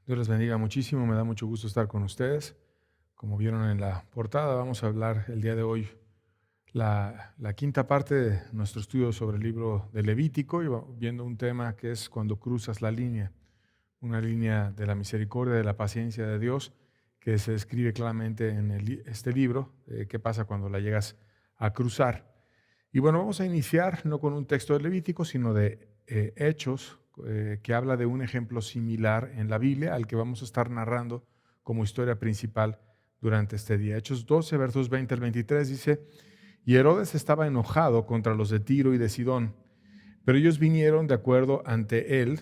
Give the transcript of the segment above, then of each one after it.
Dios les bendiga muchísimo, me da mucho gusto estar con ustedes. Como vieron en la portada, vamos a hablar el día de hoy la quinta parte de nuestro estudio sobre el libro de Levítico y viendo un tema que es cuando cruzas la línea, una línea de la misericordia, de la paciencia de Dios, que se describe claramente en este libro, qué pasa cuando la llegas a cruzar. Y bueno, vamos a iniciar no con un texto de Levítico, sino de Hechos, que habla de un ejemplo similar en la Biblia al que vamos a estar narrando como historia principal durante este día. Hechos 12, versos 20 al 23 dice: Y Herodes estaba enojado contra los de Tiro y de Sidón, pero ellos vinieron de acuerdo ante él,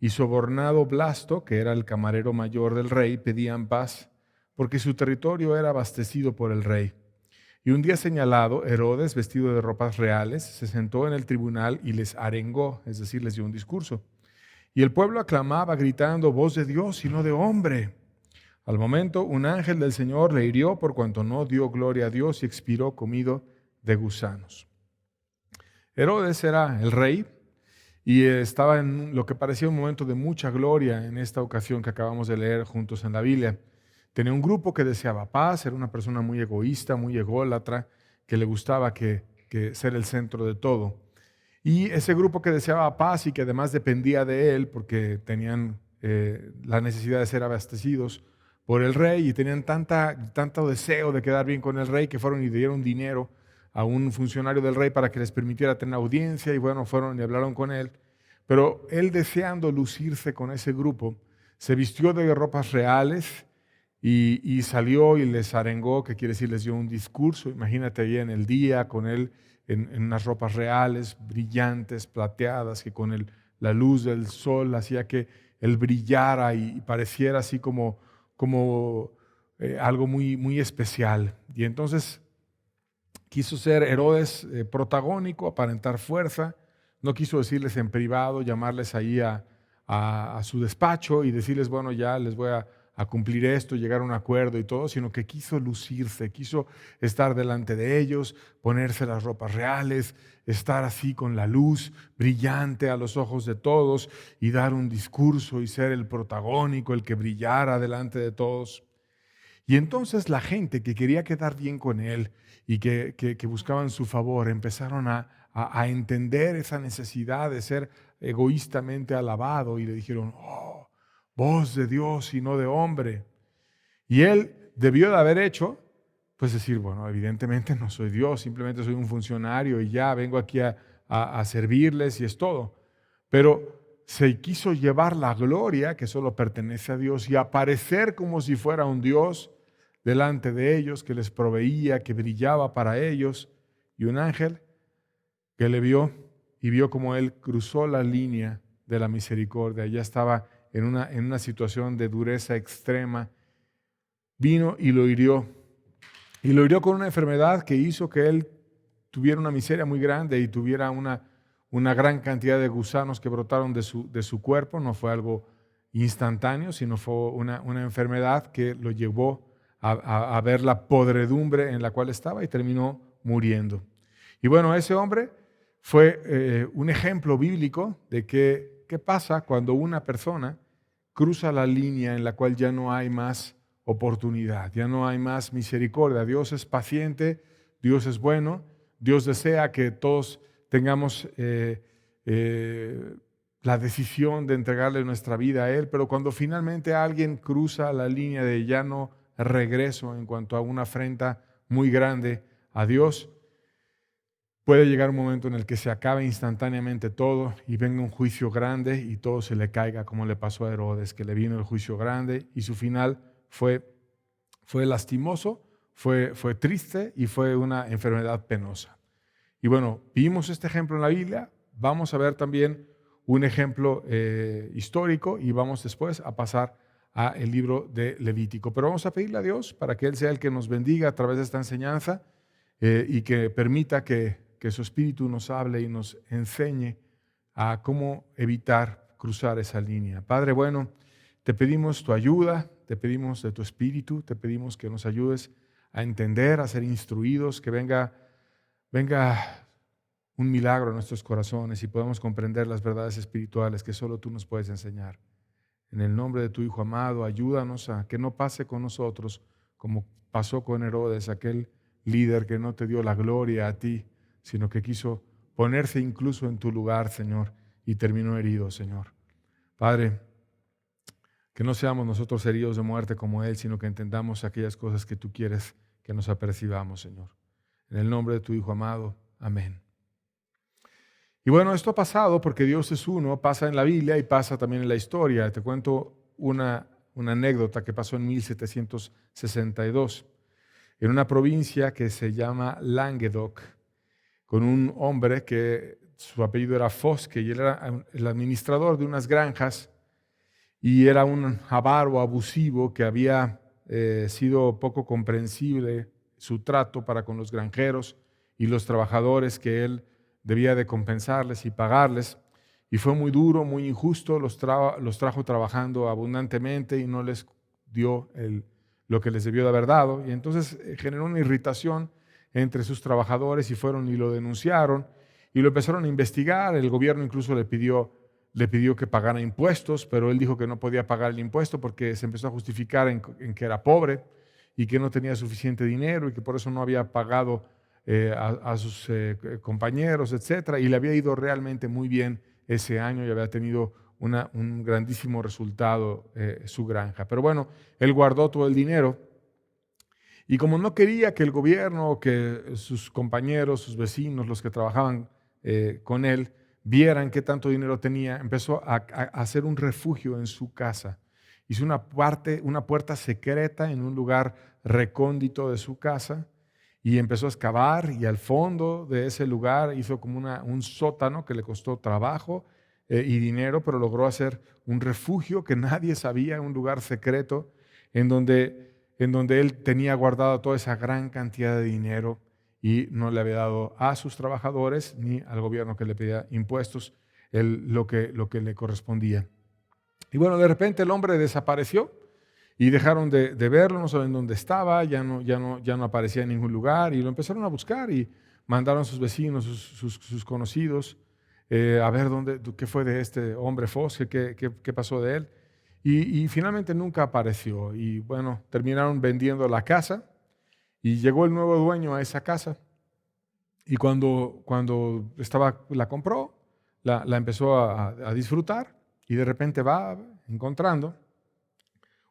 y sobornado Blasto, que era el camarero mayor del rey, pedían paz, porque su territorio era abastecido por el rey. Y un día señalado, Herodes, vestido de ropas reales, se sentó en el tribunal y les arengó, es decir, les dio un discurso. Y el pueblo aclamaba gritando: voz de Dios y no de hombre. Al momento, un ángel del Señor le hirió por cuanto no dio gloria a Dios y expiró comido de gusanos. Herodes era el rey y estaba en lo que parecía un momento de mucha gloria en esta ocasión que acabamos de leer juntos en la Biblia. Tenía un grupo que deseaba paz, era una persona muy egoísta, muy ególatra, que le gustaba que ser el centro de todo. Y ese grupo que deseaba paz y que además dependía de él porque tenían la necesidad de ser abastecidos por el rey y tenían tanto deseo de quedar bien con el rey que fueron y dieron dinero a un funcionario del rey para que les permitiera tener audiencia y bueno, fueron y hablaron con él. Pero él, deseando lucirse con ese grupo, se vistió de ropas reales y salió y les arengó, que quiere decir les dio un discurso. Imagínate ahí en el día con él en unas ropas reales, brillantes, plateadas, que con la luz del sol hacía que él brillara y pareciera así como algo muy, muy especial. Y entonces quiso ser Herodes protagónico, aparentar fuerza, no quiso decirles en privado, llamarles ahí a su despacho y decirles, bueno, ya les voy a cumplir esto, llegar a un acuerdo y todo, sino que quiso lucirse, quiso estar delante de ellos, ponerse las ropas reales, estar así con la luz brillante a los ojos de todos y dar un discurso y ser el protagónico, el que brillara delante de todos. Y entonces la gente que quería quedar bien con él y que buscaban su favor empezaron a entender esa necesidad de ser egoístamente alabado y le dijeron: oh, voz de Dios y no de hombre. Y él debió de haber hecho, pues decir, bueno, evidentemente no soy Dios, simplemente soy un funcionario y ya vengo aquí a servirles y es todo. Pero se quiso llevar la gloria que solo pertenece a Dios y aparecer como si fuera un Dios delante de ellos, que les proveía, que brillaba para ellos. Y un ángel que le vio y vio como él cruzó la línea de la misericordia, ya estaba en una situación de dureza extrema, vino y lo hirió. Y lo hirió con una enfermedad que hizo que él tuviera una miseria muy grande y tuviera una gran cantidad de gusanos que brotaron de su cuerpo. No fue algo instantáneo, sino fue una enfermedad que lo llevó a ver la podredumbre en la cual estaba y terminó muriendo. Y bueno, ese hombre fue un ejemplo bíblico de qué pasa cuando una persona cruza la línea en la cual ya no hay más oportunidad, ya no hay más misericordia. Dios es paciente, Dios es bueno, Dios desea que todos tengamos la decisión de entregarle nuestra vida a Él, pero cuando finalmente alguien cruza la línea de ya no regreso en cuanto a una afrenta muy grande a Dios, puede llegar un momento en el que se acabe instantáneamente todo y venga un juicio grande y todo se le caiga, como le pasó a Herodes, que le vino el juicio grande y su final fue lastimoso, fue triste y fue una enfermedad penosa. Y bueno, vimos este ejemplo en la Biblia, vamos a ver también un ejemplo histórico y vamos después a pasar al libro de Levítico. Pero vamos a pedirle a Dios para que Él sea el que nos bendiga a través de esta enseñanza y que permita que su Espíritu nos hable y nos enseñe a cómo evitar cruzar esa línea. Padre bueno, te pedimos tu ayuda, te pedimos de tu Espíritu, te pedimos que nos ayudes a entender, a ser instruidos, que venga un milagro a nuestros corazones y podamos comprender las verdades espirituales que solo tú nos puedes enseñar. En el nombre de tu Hijo amado, ayúdanos a que no pase con nosotros como pasó con Herodes, aquel líder que no te dio la gloria a ti, sino que quiso ponerse incluso en tu lugar, Señor, y terminó herido, Señor. Padre, que no seamos nosotros heridos de muerte como Él, sino que entendamos aquellas cosas que tú quieres que nos apercibamos, Señor. En el nombre de tu Hijo amado, amén. Y bueno, esto ha pasado porque Dios es uno, pasa en la Biblia y pasa también en la historia. Te cuento una anécdota que pasó en 1762, en una provincia que se llama Languedoc, con un hombre que su apellido era Fosque y él era el administrador de unas granjas y era un avaro abusivo que había sido poco comprensible su trato para con los granjeros y los trabajadores que él debía de compensarles y pagarles, y fue muy duro, muy injusto, los trajo trabajando abundantemente y no les dio lo que les debió de haber dado, y entonces generó una irritación entre sus trabajadores y fueron y lo denunciaron y lo empezaron a investigar. El gobierno incluso le pidió que pagara impuestos, pero él dijo que no podía pagar el impuesto porque se empezó a justificar en que era pobre y que no tenía suficiente dinero y que por eso no había pagado a sus compañeros, etcétera, y le había ido realmente muy bien ese año y había tenido un grandísimo resultado su granja. Pero bueno, él guardó todo el dinero y como no quería que el gobierno, que sus compañeros, sus vecinos, los que trabajaban con él, vieran qué tanto dinero tenía, empezó a hacer un refugio en su casa. Hizo una puerta secreta en un lugar recóndito de su casa y empezó a excavar, y al fondo de ese lugar hizo como un sótano que le costó trabajo y dinero, pero logró hacer un refugio que nadie sabía, un lugar secreto en donde él tenía guardado toda esa gran cantidad de dinero y no le había dado a sus trabajadores ni al gobierno que le pedía impuestos lo que le correspondía. Y bueno, de repente el hombre desapareció y dejaron de verlo, no saben dónde estaba, ya no aparecía en ningún lugar, y lo empezaron a buscar y mandaron a sus vecinos, sus conocidos, a ver qué fue de este hombre Fosque, qué pasó de él. Y finalmente nunca apareció. Y bueno, terminaron vendiendo la casa y llegó el nuevo dueño a esa casa. Y cuando la compró, la empezó a disfrutar, y de repente va encontrando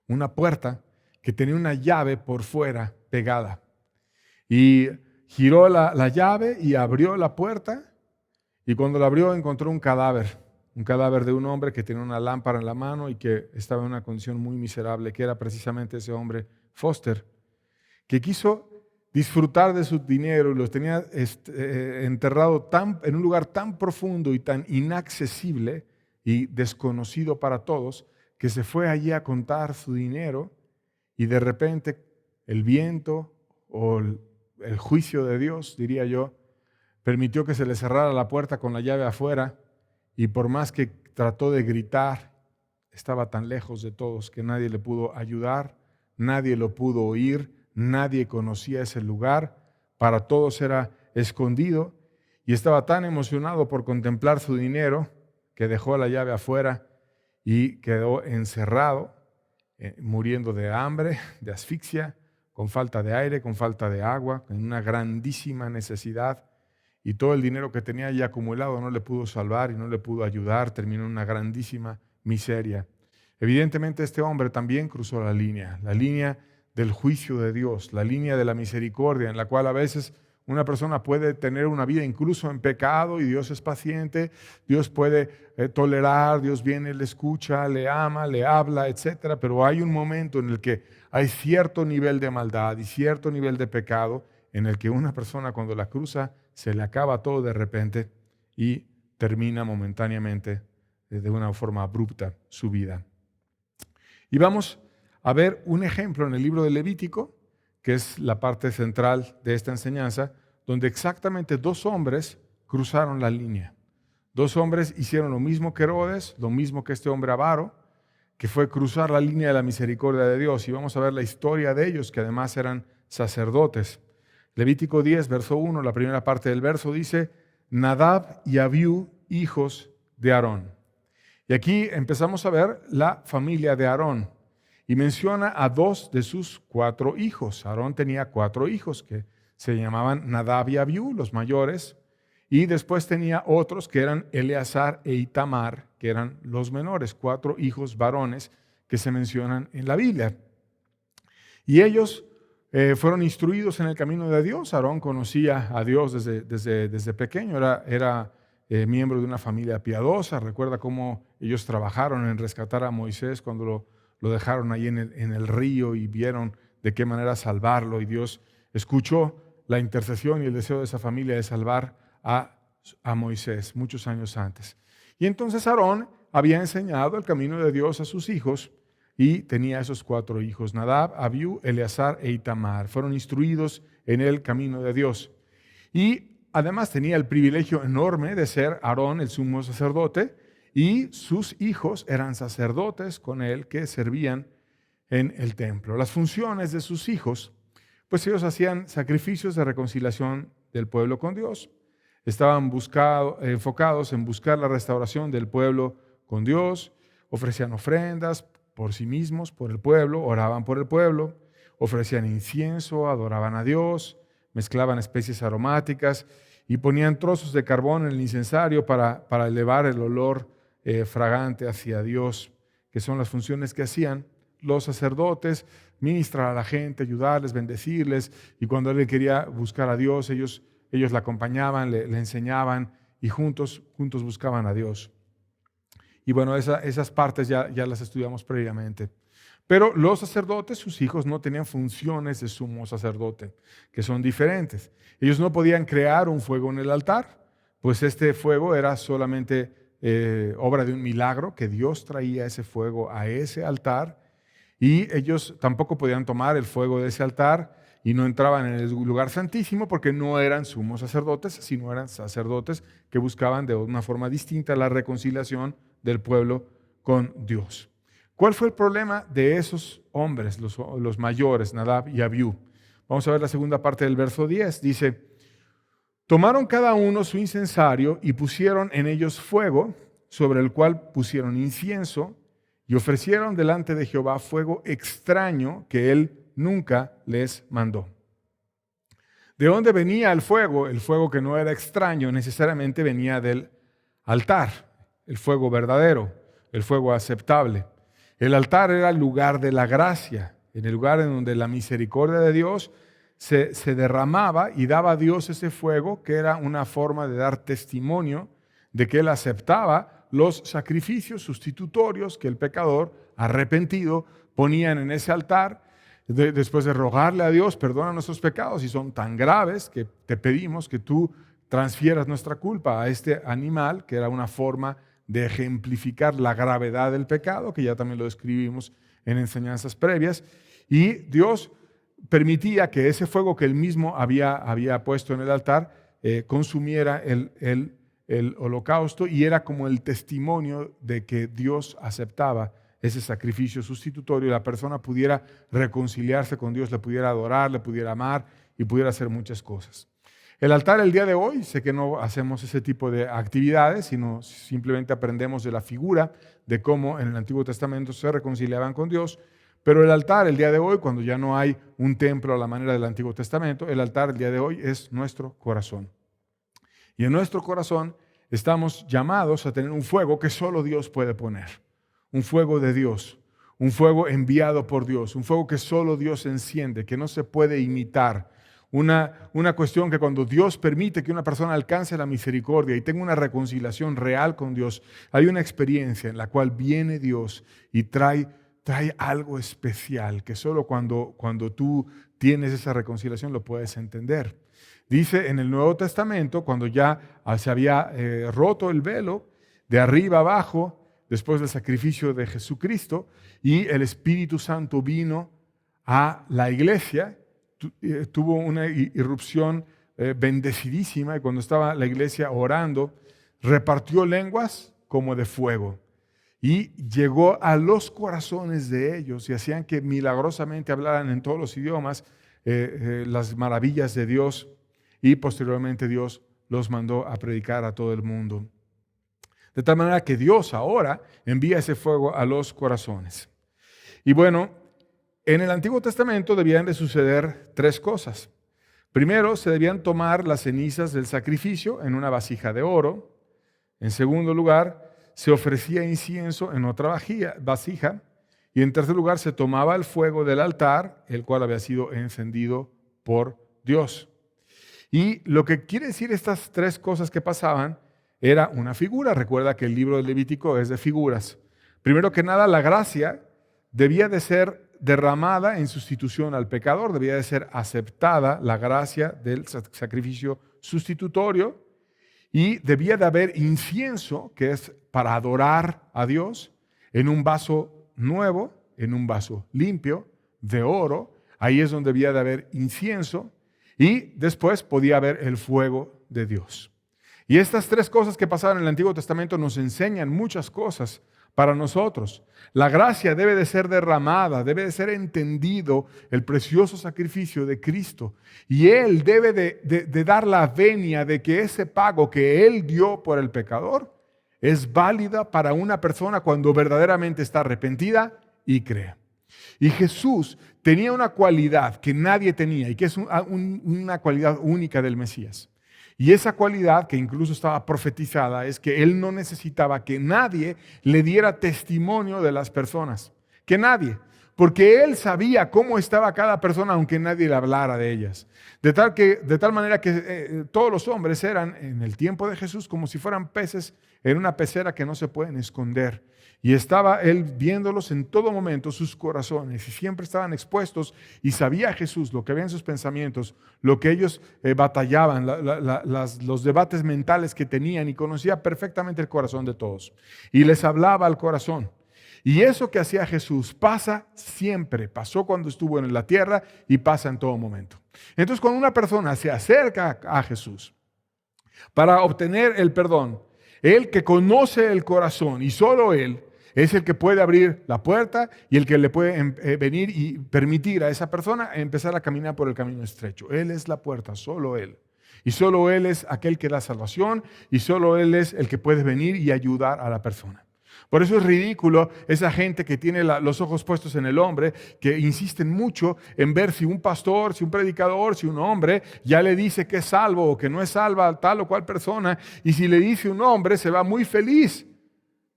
una puerta que tenía una llave por fuera pegada. Y giró la llave y abrió la puerta, y cuando la abrió encontró un cadáver de un hombre que tenía una lámpara en la mano y que estaba en una condición muy miserable, que era precisamente ese hombre Foster, que quiso disfrutar de su dinero y los tenía enterrado en un lugar tan profundo y tan inaccesible y desconocido para todos, que se fue allí a contar su dinero, y de repente el viento o el juicio de Dios, diría yo, permitió que se le cerrara la puerta con la llave afuera, y por más que trató de gritar, estaba tan lejos de todos que nadie le pudo ayudar, nadie lo pudo oír, nadie conocía ese lugar, para todos era escondido, y estaba tan emocionado por contemplar su dinero que dejó la llave afuera y quedó encerrado, muriendo de hambre, de asfixia, con falta de aire, con falta de agua, con una grandísima necesidad, y todo el dinero que tenía ya acumulado no le pudo salvar y no le pudo ayudar, terminó en una grandísima miseria. Evidentemente este hombre también cruzó la línea del juicio de Dios, la línea de la misericordia, en la cual a veces una persona puede tener una vida incluso en pecado y Dios es paciente, Dios puede tolerar, Dios viene, le escucha, le ama, le habla, etc. Pero hay un momento en el que hay cierto nivel de maldad y cierto nivel de pecado en el que una persona cuando la cruza se le acaba todo de repente y termina momentáneamente de una forma abrupta su vida. Y vamos a ver un ejemplo en el libro de Levítico, que es la parte central de esta enseñanza, donde exactamente dos hombres cruzaron la línea. Dos hombres hicieron lo mismo que Herodes, lo mismo que este hombre avaro, que fue cruzar la línea de la misericordia de Dios. Y vamos a ver la historia de ellos, que además eran sacerdotes. Levítico 10, verso 1, la primera parte del verso dice: Nadab y Abiú, hijos de Aarón. Y aquí empezamos a ver la familia de Aarón. Y menciona a 2 de sus 4 hijos. Aarón tenía 4 hijos que se llamaban Nadab y Abiú, los mayores. Y después tenía otros que eran Eleazar e Itamar, que eran los menores, 4 hijos varones que se mencionan en la Biblia. Y ellos fueron instruidos en el camino de Dios. Aarón conocía a Dios desde pequeño, era miembro de una familia piadosa. Recuerda cómo ellos trabajaron en rescatar a Moisés cuando lo dejaron ahí en el río y vieron de qué manera salvarlo. Y Dios escuchó la intercesión y el deseo de esa familia de salvar a Moisés muchos años antes. Y entonces Aarón había enseñado el camino de Dios a sus hijos y tenía esos 4 hijos, Nadab, Abiú, Eleazar e Itamar. Fueron instruidos en el camino de Dios. Y además tenía el privilegio enorme de ser Aarón el sumo sacerdote, y sus hijos eran sacerdotes con él que servían en el templo. Las funciones de sus hijos, pues ellos hacían sacrificios de reconciliación del pueblo con Dios. Estaban enfocados en buscar la restauración del pueblo con Dios, ofrecían ofrendas por sí mismos, por el pueblo, oraban por el pueblo, ofrecían incienso, adoraban a Dios, mezclaban especies aromáticas y ponían trozos de carbón en el incensario para elevar el olor fragante hacia Dios, que son las funciones que hacían los sacerdotes: ministrar a la gente, ayudarles, bendecirles, y cuando alguien quería buscar a Dios, ellos le acompañaban, le enseñaban y juntos buscaban a Dios. Y bueno, esas partes ya las estudiamos previamente. Pero los sacerdotes, sus hijos, no tenían funciones de sumo sacerdote, que son diferentes. Ellos no podían crear un fuego en el altar, pues este fuego era solamente obra de un milagro, que Dios traía ese fuego a ese altar, y ellos tampoco podían tomar el fuego de ese altar y no entraban en el lugar santísimo porque no eran sumos sacerdotes, sino eran sacerdotes que buscaban de una forma distinta la reconciliación del pueblo con Dios. ¿Cuál fue el problema de esos hombres, los mayores, Nadab y Abiú? Vamos a ver la segunda parte del verso 10. Dice: tomaron cada uno su incensario y pusieron en ellos fuego, sobre el cual pusieron incienso, y ofrecieron delante de Jehová fuego extraño que él nunca les mandó. ¿De dónde venía el fuego? El fuego que no era extraño necesariamente venía del altar, el fuego verdadero, el fuego aceptable. El altar era el lugar de la gracia, en el lugar en donde la misericordia de Dios se derramaba y daba a Dios ese fuego, que era una forma de dar testimonio de que Él aceptaba los sacrificios sustitutorios que el pecador arrepentido ponían en ese altar. Después de rogarle a Dios: perdona nuestros pecados, y son tan graves que te pedimos que tú transfieras nuestra culpa a este animal, que era una forma de ejemplificar la gravedad del pecado, que ya también lo describimos en enseñanzas previas. Y Dios permitía que ese fuego que Él mismo había puesto en el altar consumiera el holocausto, y era como el testimonio de que Dios aceptaba ese sacrificio sustitutorio, y la persona pudiera reconciliarse con Dios, le pudiera adorar, le pudiera amar y pudiera hacer muchas cosas. El altar el día de hoy, sé que no hacemos ese tipo de actividades, sino simplemente aprendemos de la figura de cómo en el Antiguo Testamento se reconciliaban con Dios. Pero el altar el día de hoy, cuando ya no hay un templo a la manera del Antiguo Testamento, el altar el día de hoy es nuestro corazón. Y en nuestro corazón estamos llamados a tener un fuego que solo Dios puede poner. Un fuego de Dios, un fuego enviado por Dios, un fuego que solo Dios enciende, que no se puede imitar. Una cuestión que cuando Dios permite que una persona alcance la misericordia y tenga una reconciliación real con Dios, hay una experiencia en la cual viene Dios y trae algo especial que solo cuando tú tienes esa reconciliación lo puedes entender. Dice en el Nuevo Testamento, cuando ya se había roto el velo de arriba abajo, después del sacrificio de Jesucristo, y el Espíritu Santo vino a la iglesia, tuvo una irrupción bendecidísima, y cuando estaba la iglesia orando, repartió lenguas como de fuego, y llegó a los corazones de ellos, y hacían que milagrosamente hablaran en todos los idiomas las maravillas de Dios, y posteriormente Dios los mandó a predicar a todo el mundo. De tal manera que Dios ahora envía ese fuego a los corazones. Y bueno, en el Antiguo Testamento debían de suceder tres cosas. Primero, se debían tomar las cenizas del sacrificio en una vasija de oro. En segundo lugar, se ofrecía incienso en otra vasija. Y en tercer lugar, se tomaba el fuego del altar, el cual había sido encendido por Dios. Y lo que quiere decir estas tres cosas que pasaban era una figura. Recuerda que el libro de Levítico es de figuras. Primero que nada, la gracia debía de ser derramada en sustitución al pecador, debía de ser aceptada la gracia del sacrificio sustitutorio y debía de haber incienso, que es para adorar a Dios, en un vaso nuevo, en un vaso limpio, de oro. Ahí es donde debía de haber incienso y después podía haber el fuego de Dios. Y estas tres cosas que pasaban en el Antiguo Testamento nos enseñan muchas cosas para nosotros. La gracia debe de ser derramada, debe de ser entendido el precioso sacrificio de Cristo. Y Él debe de dar la venia de que ese pago que Él dio por el pecador es válida para una persona cuando verdaderamente está arrepentida y cree. Y Jesús tenía una cualidad que nadie tenía y que es una cualidad única del Mesías. Y esa cualidad, que incluso estaba profetizada, es que Él no necesitaba que nadie le diera testimonio de las personas. Que nadie. Porque Él sabía cómo estaba cada persona, aunque nadie le hablara de ellas. De tal manera que todos los hombres eran, en el tiempo de Jesús, como si fueran peces en una pecera que no se pueden esconder. Y estaba Él viéndolos en todo momento, sus corazones, y siempre estaban expuestos, y sabía Jesús lo que había en sus pensamientos, lo que ellos batallaban, los debates mentales que tenían, y conocía perfectamente el corazón de todos. Y les hablaba al corazón. Y eso que hacía Jesús pasa siempre, pasó cuando estuvo en la tierra y pasa en todo momento. Entonces, cuando una persona se acerca a Jesús para obtener el perdón, Él que conoce el corazón y solo Él es el que puede abrir la puerta y el que le puede venir y permitir a esa persona empezar a caminar por el camino estrecho. Él es la puerta, solo Él. Y solo Él es aquel que da salvación y solo Él es el que puede venir y ayudar a la persona. Por eso es ridículo esa gente que tiene los ojos puestos en el hombre, que insisten mucho en ver si un pastor, si un predicador, si un hombre ya le dice que es salvo o que no es salva a tal o cual persona, y si le dice un hombre se va muy feliz.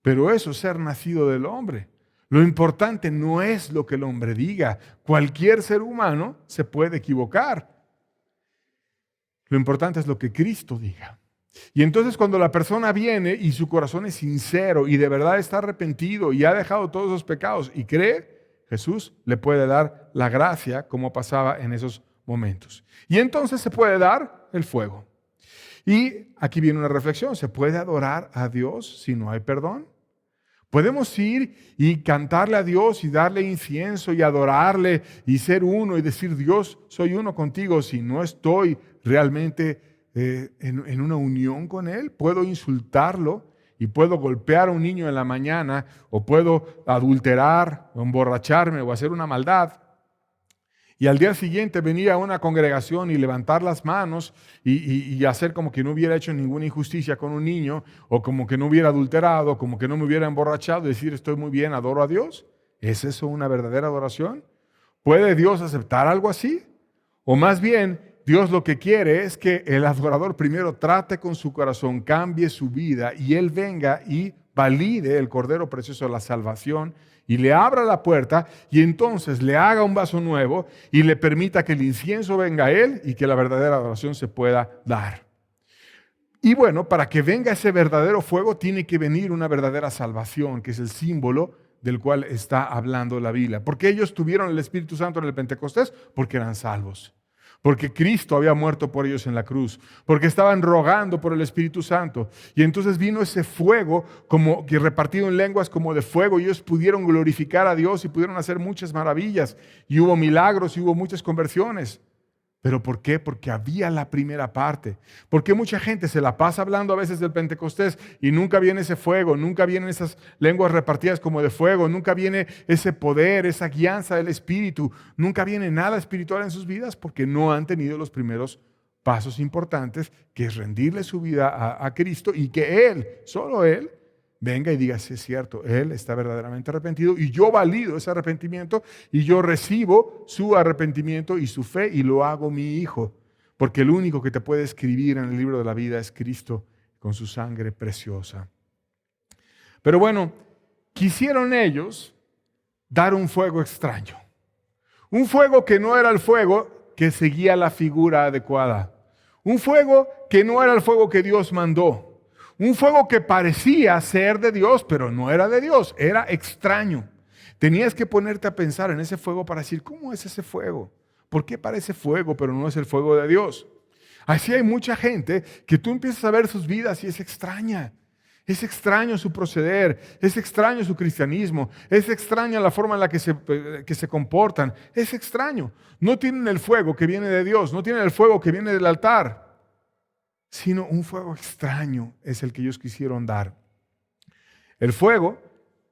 Pero eso es ser nacido del hombre. Lo importante no es lo que el hombre diga. Cualquier ser humano se puede equivocar. Lo importante es lo que Cristo diga. Y entonces cuando la persona viene y su corazón es sincero y de verdad está arrepentido y ha dejado todos esos pecados y cree, Jesús le puede dar la gracia como pasaba en esos momentos. Y entonces se puede dar el fuego. Y aquí viene una reflexión, ¿se puede adorar a Dios si no hay perdón? ¿Podemos ir y cantarle a Dios y darle incienso y adorarle y ser uno y decir, Dios, soy uno contigo si no estoy realmente en una unión con Él? ¿Puedo insultarlo y puedo golpear a un niño en la mañana o puedo adulterar o emborracharme o hacer una maldad? Y al día siguiente venir a una congregación y levantar las manos y hacer como que no hubiera hecho ninguna injusticia con un niño, o como que no hubiera adulterado, como que no me hubiera emborrachado, y decir estoy muy bien, adoro a Dios. ¿Es eso una verdadera adoración? ¿Puede Dios aceptar algo así? O más bien, Dios lo que quiere es que el adorador primero trate con su corazón, cambie su vida y Él venga y valide el Cordero Precioso de la salvación y le abra la puerta y entonces le haga un vaso nuevo y le permita que el incienso venga a Él y que la verdadera adoración se pueda dar. Y bueno, para que venga ese verdadero fuego tiene que venir una verdadera salvación, que es el símbolo del cual está hablando la Biblia. ¿Por qué ellos tuvieron el Espíritu Santo en el Pentecostés? Porque eran salvos. Porque Cristo había muerto por ellos en la cruz, porque estaban rogando por el Espíritu Santo. Y entonces vino ese fuego como que repartido en lenguas como de fuego, y ellos pudieron glorificar a Dios y pudieron hacer muchas maravillas. Y hubo milagros y hubo muchas conversiones. ¿Pero por qué? Porque había la primera parte. Porque mucha gente se la pasa hablando a veces del Pentecostés y nunca viene ese fuego, nunca vienen esas lenguas repartidas como de fuego, nunca viene ese poder, esa guianza del Espíritu, nunca viene nada espiritual en sus vidas porque no han tenido los primeros pasos importantes, que es rendirle su vida a Cristo y que Él, solo Él, venga y diga, sí es cierto, él está verdaderamente arrepentido y yo valido ese arrepentimiento y yo recibo su arrepentimiento y su fe y lo hago mi hijo. Porque el único que te puede escribir en el libro de la vida es Cristo con su sangre preciosa. Pero bueno, quisieron ellos dar un fuego extraño. Un fuego que no era el fuego que seguía la figura adecuada. Un fuego que no era el fuego que Dios mandó. Un fuego que parecía ser de Dios, pero no era de Dios, era extraño. Tenías que ponerte a pensar en ese fuego para decir, ¿cómo es ese fuego? ¿Por qué parece fuego, pero no es el fuego de Dios? Así hay mucha gente que tú empiezas a ver sus vidas y es extraña. Es extraño su proceder, es extraño su cristianismo, es extraña la forma en la que se comportan, es extraño. No tienen el fuego que viene de Dios, no tienen el fuego que viene del altar, sino un fuego extraño es el que ellos quisieron dar. El fuego,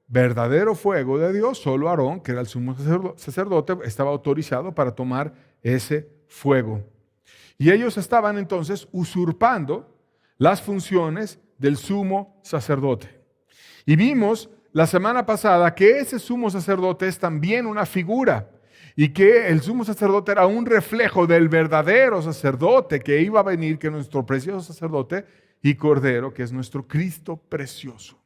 verdadero fuego de Dios, solo Aarón, que era el sumo sacerdote, estaba autorizado para tomar ese fuego. Y ellos estaban entonces usurpando las funciones del sumo sacerdote. Y vimos la semana pasada que ese sumo sacerdote es también una figura y que el sumo sacerdote era un reflejo del verdadero sacerdote que iba a venir, que es nuestro precioso sacerdote y cordero, que es nuestro Cristo precioso.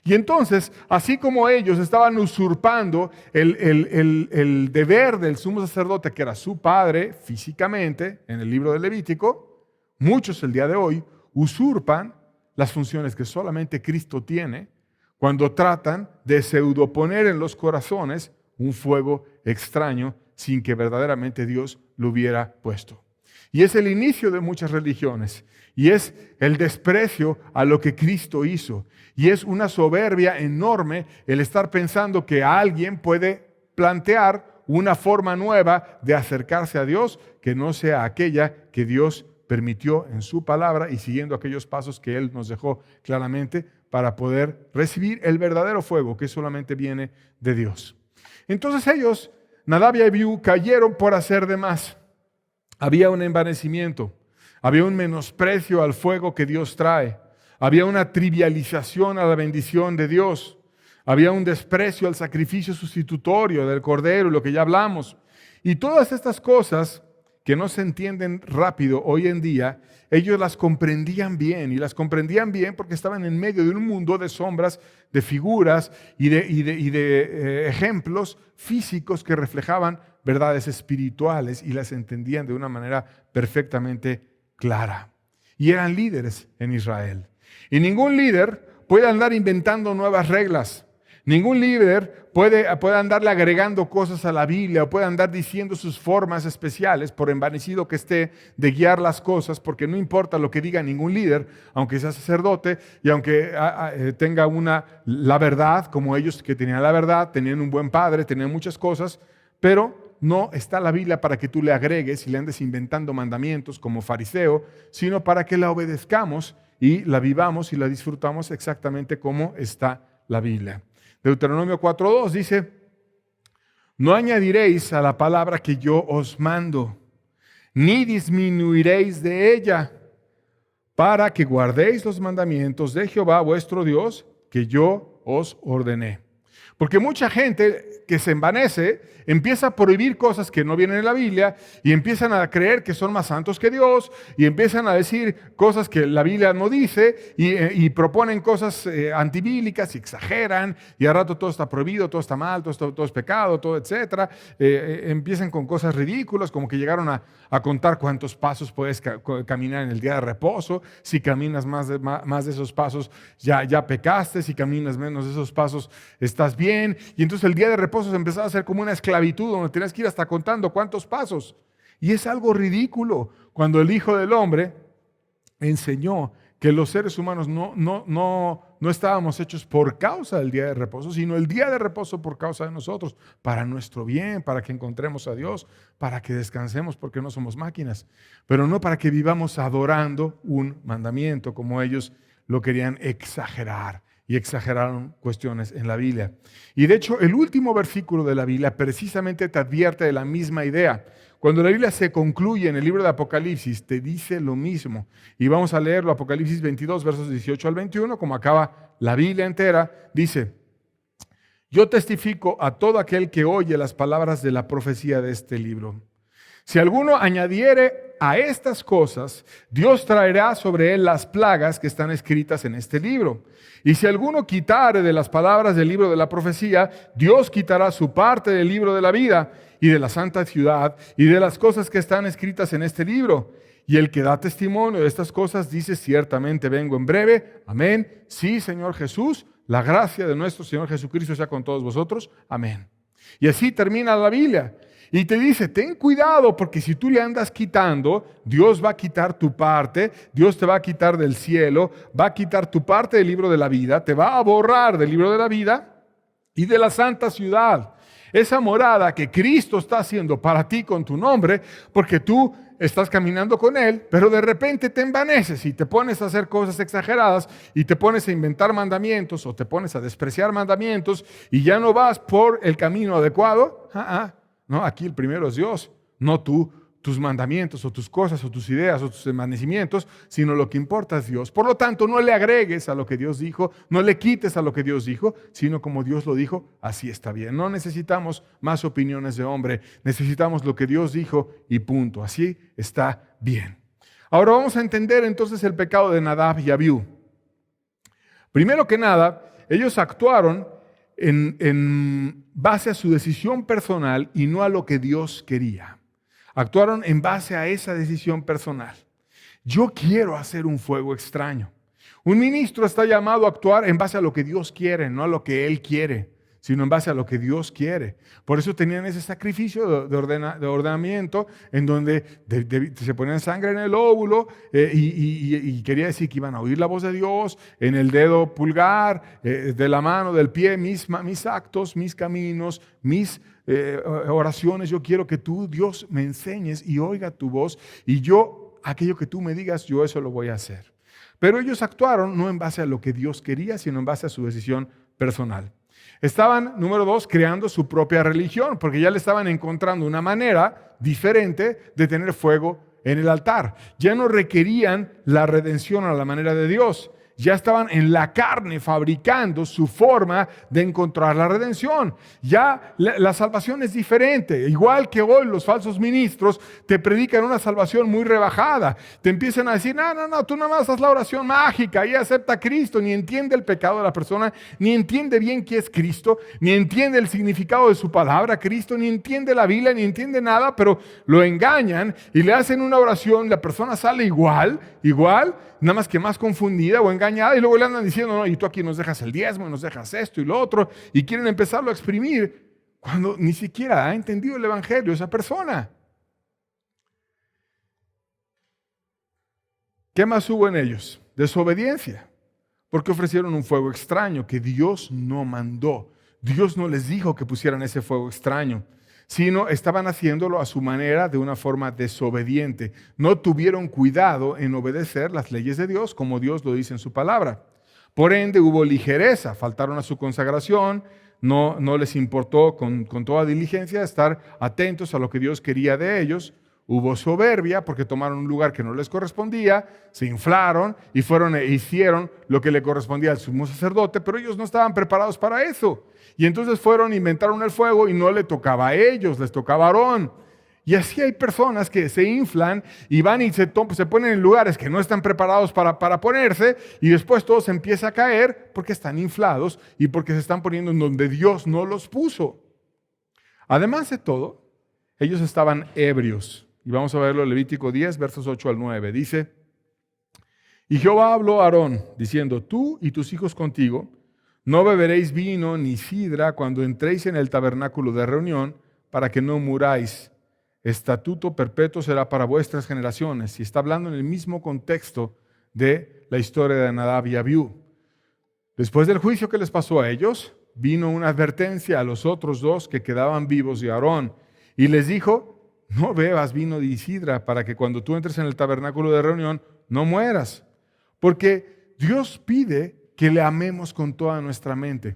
Y entonces, así como ellos estaban usurpando el deber del sumo sacerdote, que era su padre físicamente, en el libro de Levítico, muchos el día de hoy usurpan las funciones que solamente Cristo tiene cuando tratan de pseudoponer en los corazones un fuego extraño sin que verdaderamente Dios lo hubiera puesto. Y es el inicio de muchas religiones. Y es el desprecio a lo que Cristo hizo. Y es una soberbia enorme el estar pensando que alguien puede plantear una forma nueva de acercarse a Dios que no sea aquella que Dios permitió en su palabra y siguiendo aquellos pasos que Él nos dejó claramente para poder recibir el verdadero fuego que solamente viene de Dios. Entonces ellos, Nadab y Abiú, cayeron por hacer de más. Había un envanecimiento, había un menosprecio al fuego que Dios trae, había una trivialización a la bendición de Dios, había un desprecio al sacrificio sustitutorio del Cordero, lo que ya hablamos. Y todas estas cosas que no se entienden rápido hoy en día, ellos las comprendían bien, y las comprendían bien porque estaban en medio de un mundo de sombras, de figuras y de ejemplos físicos que reflejaban verdades espirituales y las entendían de una manera perfectamente clara. Y eran líderes en Israel. Y ningún líder puede andar inventando nuevas reglas. Ningún líder puede andarle agregando cosas a la Biblia o puede andar diciendo sus formas especiales, por envanecido que esté, de guiar las cosas, porque no importa lo que diga ningún líder, aunque sea sacerdote y aunque tenga la verdad, como ellos que tenían la verdad, tenían un buen padre, tenían muchas cosas, pero no está la Biblia para que tú le agregues y le andes inventando mandamientos como fariseo, sino para que la obedezcamos y la vivamos y la disfrutamos exactamente como está la Biblia. Deuteronomio 4:2 dice, no añadiréis a la palabra que yo os mando, ni disminuiréis de ella, para que guardéis los mandamientos de Jehová vuestro Dios, que yo os ordené. Porque mucha gente que se envanece empieza a prohibir cosas que no vienen en la Biblia y empiezan a creer que son más santos que Dios y empiezan a decir cosas que la Biblia no dice y proponen cosas antibíblicas y exageran y al rato todo está prohibido, todo está mal, todo es pecado, todo etcétera. Empiezan con cosas ridículas como que llegaron a contar cuántos pasos puedes caminar en el día de reposo. Si caminas más de esos pasos ya pecaste, si caminas menos de esos pasos estás bien. Y entonces el día de reposo se empezaba a hacer como una esclavitud donde tenías que ir hasta contando cuántos pasos. Y es algo ridículo cuando el Hijo del Hombre enseñó que los seres humanos no estábamos hechos por causa del día de reposo, sino el día de reposo por causa de nosotros, para nuestro bien, para que encontremos a Dios, para que descansemos porque no somos máquinas, pero no para que vivamos adorando un mandamiento como ellos lo querían exagerar. Y exageraron cuestiones en la Biblia. Y de hecho, el último versículo de la Biblia precisamente te advierte de la misma idea. Cuando la Biblia se concluye en el libro de Apocalipsis, te dice lo mismo. Y vamos a leerlo, Apocalipsis 22, versos 18 al 21, como acaba la Biblia entera, dice: yo testifico a todo aquel que oye las palabras de la profecía de este libro. Si alguno añadiere a estas cosas, Dios traerá sobre él las plagas que están escritas en este libro. Y si alguno quitare de las palabras del libro de la profecía, Dios quitará su parte del libro de la vida y de la santa ciudad y de las cosas que están escritas en este libro. Y el que da testimonio de estas cosas dice: ciertamente vengo en breve. Amén. Sí, Señor Jesús, la gracia de nuestro Señor Jesucristo sea con todos vosotros. Amén. Y así termina la Biblia. Y te dice: ten cuidado, porque si tú le andas quitando, Dios va a quitar tu parte, Dios te va a quitar del cielo, va a quitar tu parte del libro de la vida, te va a borrar del libro de la vida y de la santa ciudad. Esa morada que Cristo está haciendo para ti con tu nombre, porque tú estás caminando con Él, pero de repente te envaneces y te pones a hacer cosas exageradas y te pones a inventar mandamientos o te pones a despreciar mandamientos y ya no vas por el camino adecuado. No, aquí el primero es Dios, no tú, tus mandamientos o tus cosas o tus ideas o tus envanecimientos, sino lo que importa es Dios. Por lo tanto, no le agregues a lo que Dios dijo, no le quites a lo que Dios dijo, sino como Dios lo dijo, así está bien. No necesitamos más opiniones de hombre, necesitamos lo que Dios dijo y punto. Así está bien. Ahora vamos a entender entonces el pecado de Nadab y Abiú. Primero que nada, ellos actuaron en base a su decisión personal y no a lo que Dios quería. Actuaron en base a esa decisión personal. Yo quiero hacer un fuego extraño. Un ministro está llamado a actuar en base a lo que Dios quiere, no a lo que él quiere, sino en base a lo que Dios quiere. Por eso tenían ese sacrificio de ordenamiento en donde se ponían sangre en el óvulo y quería decir que iban a oír la voz de Dios en el dedo pulgar, de la mano, del pie, mis actos, mis caminos, mis oraciones. Yo quiero que tú, Dios, me enseñes y oiga tu voz y yo, aquello que tú me digas, yo eso lo voy a hacer. Pero ellos actuaron no en base a lo que Dios quería, sino en base a su decisión personal. Estaban, número 2, creando su propia religión, porque ya le estaban encontrando una manera diferente de tener fuego en el altar. Ya no requerían la redención a la manera de Dios. Ya estaban en la carne fabricando su forma de encontrar la redención. Ya la salvación es diferente. Igual que hoy los falsos ministros te predican una salvación muy rebajada. Te empiezan a decir: no, tú nada más haz la oración mágica y acepta a Cristo. Ni entiende el pecado de la persona, ni entiende bien qué es Cristo, ni entiende el significado de su palabra Cristo, ni entiende la Biblia, ni entiende nada, pero lo engañan y le hacen una oración. La persona sale igual, nada más que más confundida o engañada, y luego le andan diciendo: no, y tú aquí nos dejas el diezmo, y nos dejas esto y lo otro, y quieren empezarlo a exprimir cuando ni siquiera ha entendido el evangelio esa persona. ¿Qué más hubo en ellos? Desobediencia, porque ofrecieron un fuego extraño que Dios no mandó. Dios no les dijo que pusieran ese fuego extraño, sino estaban haciéndolo a su manera, de una forma desobediente. No tuvieron cuidado en obedecer las leyes de Dios como Dios lo dice en su palabra. Por ende hubo ligereza, faltaron a su consagración, no les importó con toda diligencia estar atentos a lo que Dios quería de ellos. Hubo soberbia porque tomaron un lugar que no les correspondía, se inflaron y fueron e hicieron lo que le correspondía al sumo sacerdote, pero ellos no estaban preparados para eso. Y entonces fueron, inventaron el fuego y no le tocaba a ellos, les tocaba a Aarón. Y así hay personas que se inflan y van y se ponen en lugares que no están preparados para ponerse, y después todo se empieza a caer porque están inflados y porque se están poniendo en donde Dios no los puso. Además de todo, ellos estaban ebrios. Y vamos a verlo en Levítico 10, versos 8 al 9. Dice: y Jehová habló a Aarón, diciendo: tú y tus hijos contigo no beberéis vino ni sidra cuando entréis en el tabernáculo de reunión, para que no muráis. Estatuto perpetuo será para vuestras generaciones. Y está hablando en el mismo contexto de la historia de Nadab y Abiú. Después del juicio que les pasó a ellos, vino una advertencia a los otros dos que quedaban vivos de Aarón, y les dijo: no bebas vino ni sidra para que cuando tú entres en el tabernáculo de reunión no mueras. Porque Dios pide que le amemos con toda nuestra mente.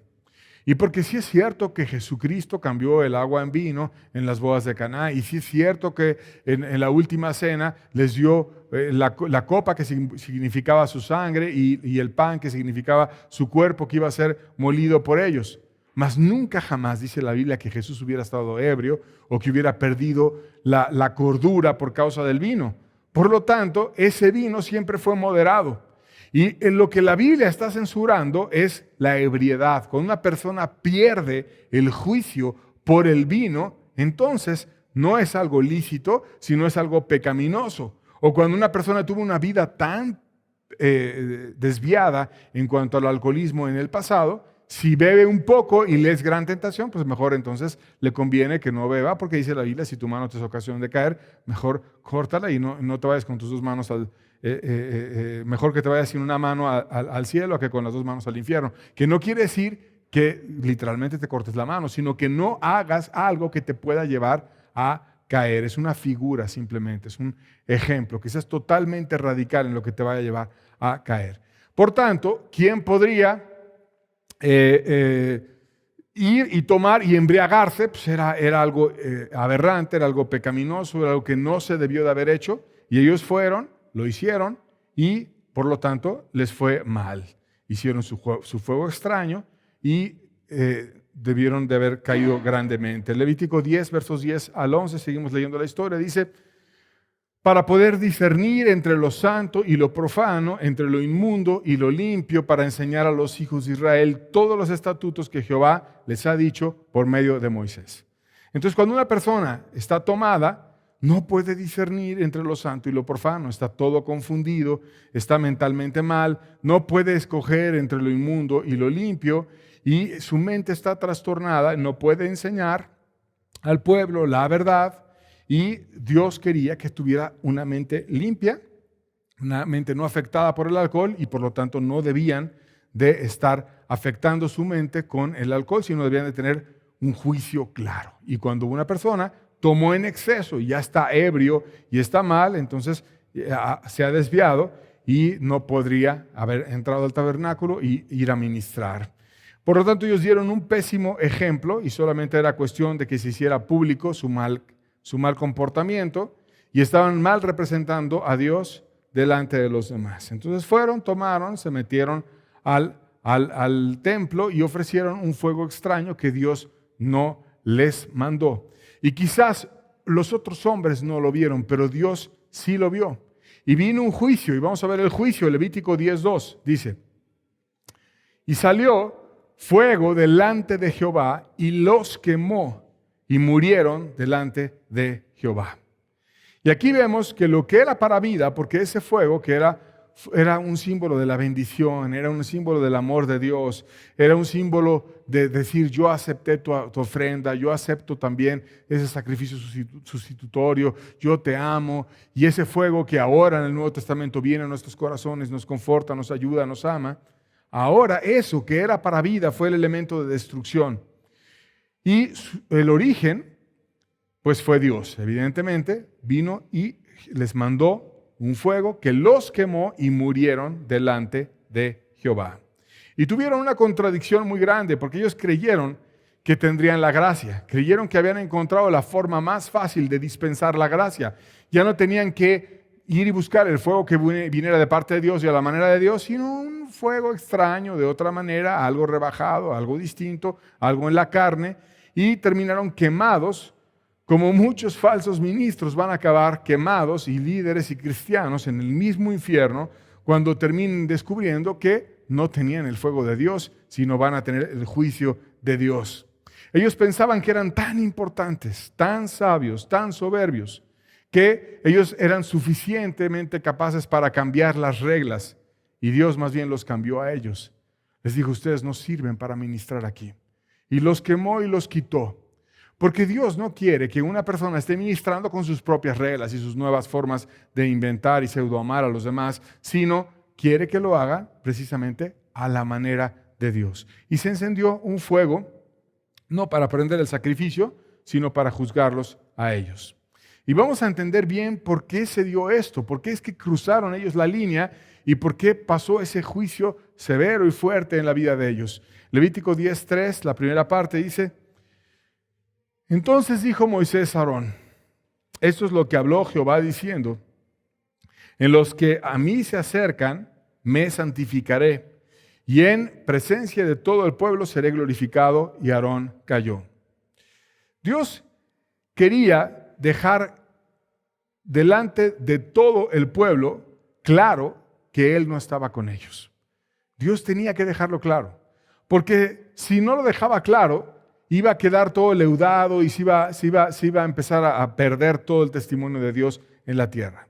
Y porque sí es cierto que Jesucristo cambió el agua en vino en las bodas de Caná, y sí es cierto que en la última cena les dio la copa que significaba su sangre y el pan que significaba su cuerpo que iba a ser molido por ellos. Mas nunca jamás dice la Biblia que Jesús hubiera estado ebrio o que hubiera perdido la cordura por causa del vino. Por lo tanto, ese vino siempre fue moderado. Y en lo que la Biblia está censurando es la ebriedad. Cuando una persona pierde el juicio por el vino, entonces no es algo lícito, sino es algo pecaminoso. O cuando una persona tuvo una vida tan desviada en cuanto al alcoholismo en el pasado, si bebe un poco y le es gran tentación, pues mejor entonces le conviene que no beba, porque dice la Biblia, si tu mano te es ocasión de caer, mejor córtala y no te vayas con tus dos manos mejor que te vayas sin una mano al cielo que con las dos manos al infierno. Que no quiere decir que literalmente te cortes la mano, sino que no hagas algo que te pueda llevar a caer. Es una figura simplemente, es un ejemplo, que seas totalmente radical en lo que te vaya a llevar a caer. Por tanto, ¿quién podría ir y tomar y embriagarse? Pues era algo aberrante, era algo pecaminoso, era algo que no se debió de haber hecho, y ellos fueron, lo hicieron y por lo tanto les fue mal. Hicieron su fuego extraño y debieron de haber caído grandemente. Levítico 10, versos 10 al 11, seguimos leyendo la historia, dice: para poder discernir entre lo santo y lo profano, entre lo inmundo y lo limpio, para enseñar a los hijos de Israel todos los estatutos que Jehová les ha dicho por medio de Moisés. Entonces, cuando una persona está tomada, no puede discernir entre lo santo y lo profano, está todo confundido, está mentalmente mal, no puede escoger entre lo inmundo y lo limpio, y su mente está trastornada, no puede enseñar al pueblo la verdad, y Dios quería que tuviera una mente limpia, una mente no afectada por el alcohol, y por lo tanto no debían de estar afectando su mente con el alcohol, sino debían de tener un juicio claro. Y cuando una persona tomó en exceso y ya está ebrio y está mal, entonces se ha desviado y no podría haber entrado al tabernáculo y ir a ministrar. Por lo tanto, ellos dieron un pésimo ejemplo y solamente era cuestión de que se hiciera público su mal comportamiento, y estaban mal representando a Dios delante de los demás. Entonces fueron, tomaron, se metieron al templo y ofrecieron un fuego extraño que Dios no les mandó. Y quizás los otros hombres no lo vieron, pero Dios sí lo vio. Y vino un juicio, y vamos a ver el juicio. Levítico 10:2 dice: y salió fuego delante de Jehová y los quemó, y murieron delante de Jehová. Y aquí vemos que lo que era para vida, porque ese fuego que era un símbolo de la bendición, era un símbolo del amor de Dios, era un símbolo de decir: yo acepté tu ofrenda, yo acepto también ese sacrificio sustitutorio, yo te amo. Y ese fuego que ahora en el Nuevo Testamento viene a nuestros corazones, nos conforta, nos ayuda, nos ama. Ahora eso que era para vida fue el elemento de destrucción. Y el origen pues fue Dios. Evidentemente vino y les mandó un fuego que los quemó y murieron delante de Jehová. Y tuvieron una contradicción muy grande, porque ellos creyeron que tendrían la gracia. Creyeron que habían encontrado la forma más fácil de dispensar la gracia. Ya no tenían que ir y buscar el fuego que viniera de parte de Dios y a la manera de Dios, sino un fuego extraño, de otra manera, algo rebajado, algo distinto, algo en la carne, y terminaron quemados. Como muchos falsos ministros van a acabar quemados, y líderes y cristianos en el mismo infierno, cuando terminen descubriendo que no tenían el fuego de Dios, sino van a tener el juicio de Dios. Ellos pensaban que eran tan importantes, tan sabios, tan soberbios, que ellos eran suficientemente capaces para cambiar las reglas, y Dios más bien los cambió a ellos. Les dijo: ustedes no sirven para ministrar aquí. Y los quemó y los quitó. Porque Dios no quiere que una persona esté ministrando con sus propias reglas y sus nuevas formas de inventar y pseudoamar a los demás, sino quiere que lo haga precisamente a la manera de Dios. Y se encendió un fuego, no para prender el sacrificio, sino para juzgarlos a ellos. Y vamos a entender bien por qué se dio esto, por qué es que cruzaron ellos la línea y por qué pasó ese juicio severo y fuerte en la vida de ellos. Levítico 10:3, la primera parte dice: entonces dijo Moisés a Aarón, esto es lo que habló Jehová diciendo, en los que a mí se acercan, me santificaré, y en presencia de todo el pueblo seré glorificado. Y Aarón cayó. Dios quería dejar delante de todo el pueblo claro que Él no estaba con ellos. Dios tenía que dejarlo claro, porque si no lo dejaba claro, iba a quedar todo leudado y se iba a empezar a perder todo el testimonio de Dios en la tierra.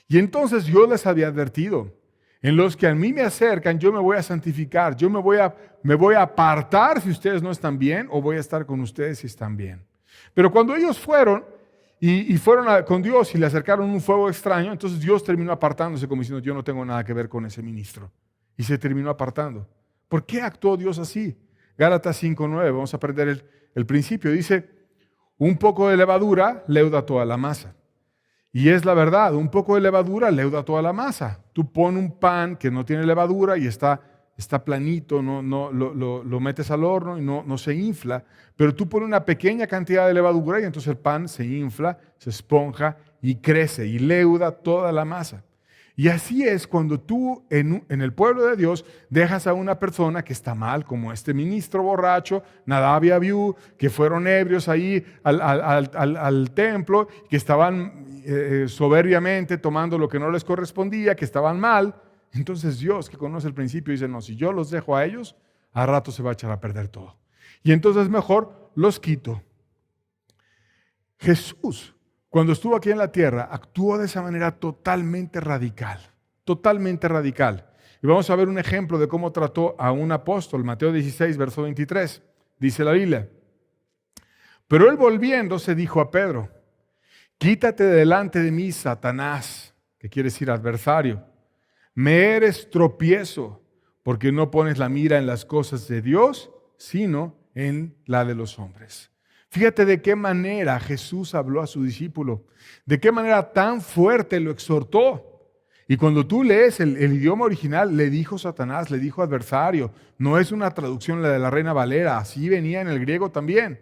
Y entonces yo les había advertido, en los que a mí me acercan, yo me voy a santificar, yo me voy a apartar si ustedes no están bien, o voy a estar con ustedes si están bien. Pero cuando ellos fueron y fueron con Dios y le acercaron un fuego extraño, entonces Dios terminó apartándose como diciendo, yo no tengo nada que ver con ese ministro. Y se terminó apartando. ¿Por qué actuó Dios así? Gálatas 5:9, vamos a aprender el principio. Dice, un poco de levadura leuda toda la masa. Y es la verdad, un poco de levadura leuda toda la masa. Tú pones un pan que no tiene levadura y está planito, lo metes al horno y no se infla, pero tú pones una pequeña cantidad de levadura y entonces el pan se infla, se esponja y crece y leuda toda la masa. Y así es cuando tú en el pueblo de Dios dejas a una persona que está mal, como este ministro borracho, Nadab y Abiú, que fueron ebrios ahí al templo, que estaban soberbiamente tomando lo que no les correspondía, que estaban mal. Entonces Dios, que conoce el principio, dice, no, si yo los dejo a ellos, a rato se va a echar a perder todo. Y entonces mejor los quito. Jesús, cuando estuvo aquí en la tierra, actuó de esa manera totalmente radical. Totalmente radical. Y vamos a ver un ejemplo de cómo trató a un apóstol. Mateo 16, verso 23. Dice la Biblia. Pero él volviéndose dijo a Pedro, quítate de delante de mí, Satanás, que quiere decir adversario. Me eres tropiezo, porque no pones la mira en las cosas de Dios, sino en la de los hombres. Fíjate de qué manera Jesús habló a su discípulo, de qué manera tan fuerte lo exhortó. Y cuando tú lees el idioma original, le dijo Satanás, le dijo adversario. No es una traducción la de la Reina Valera, así venía en el griego también.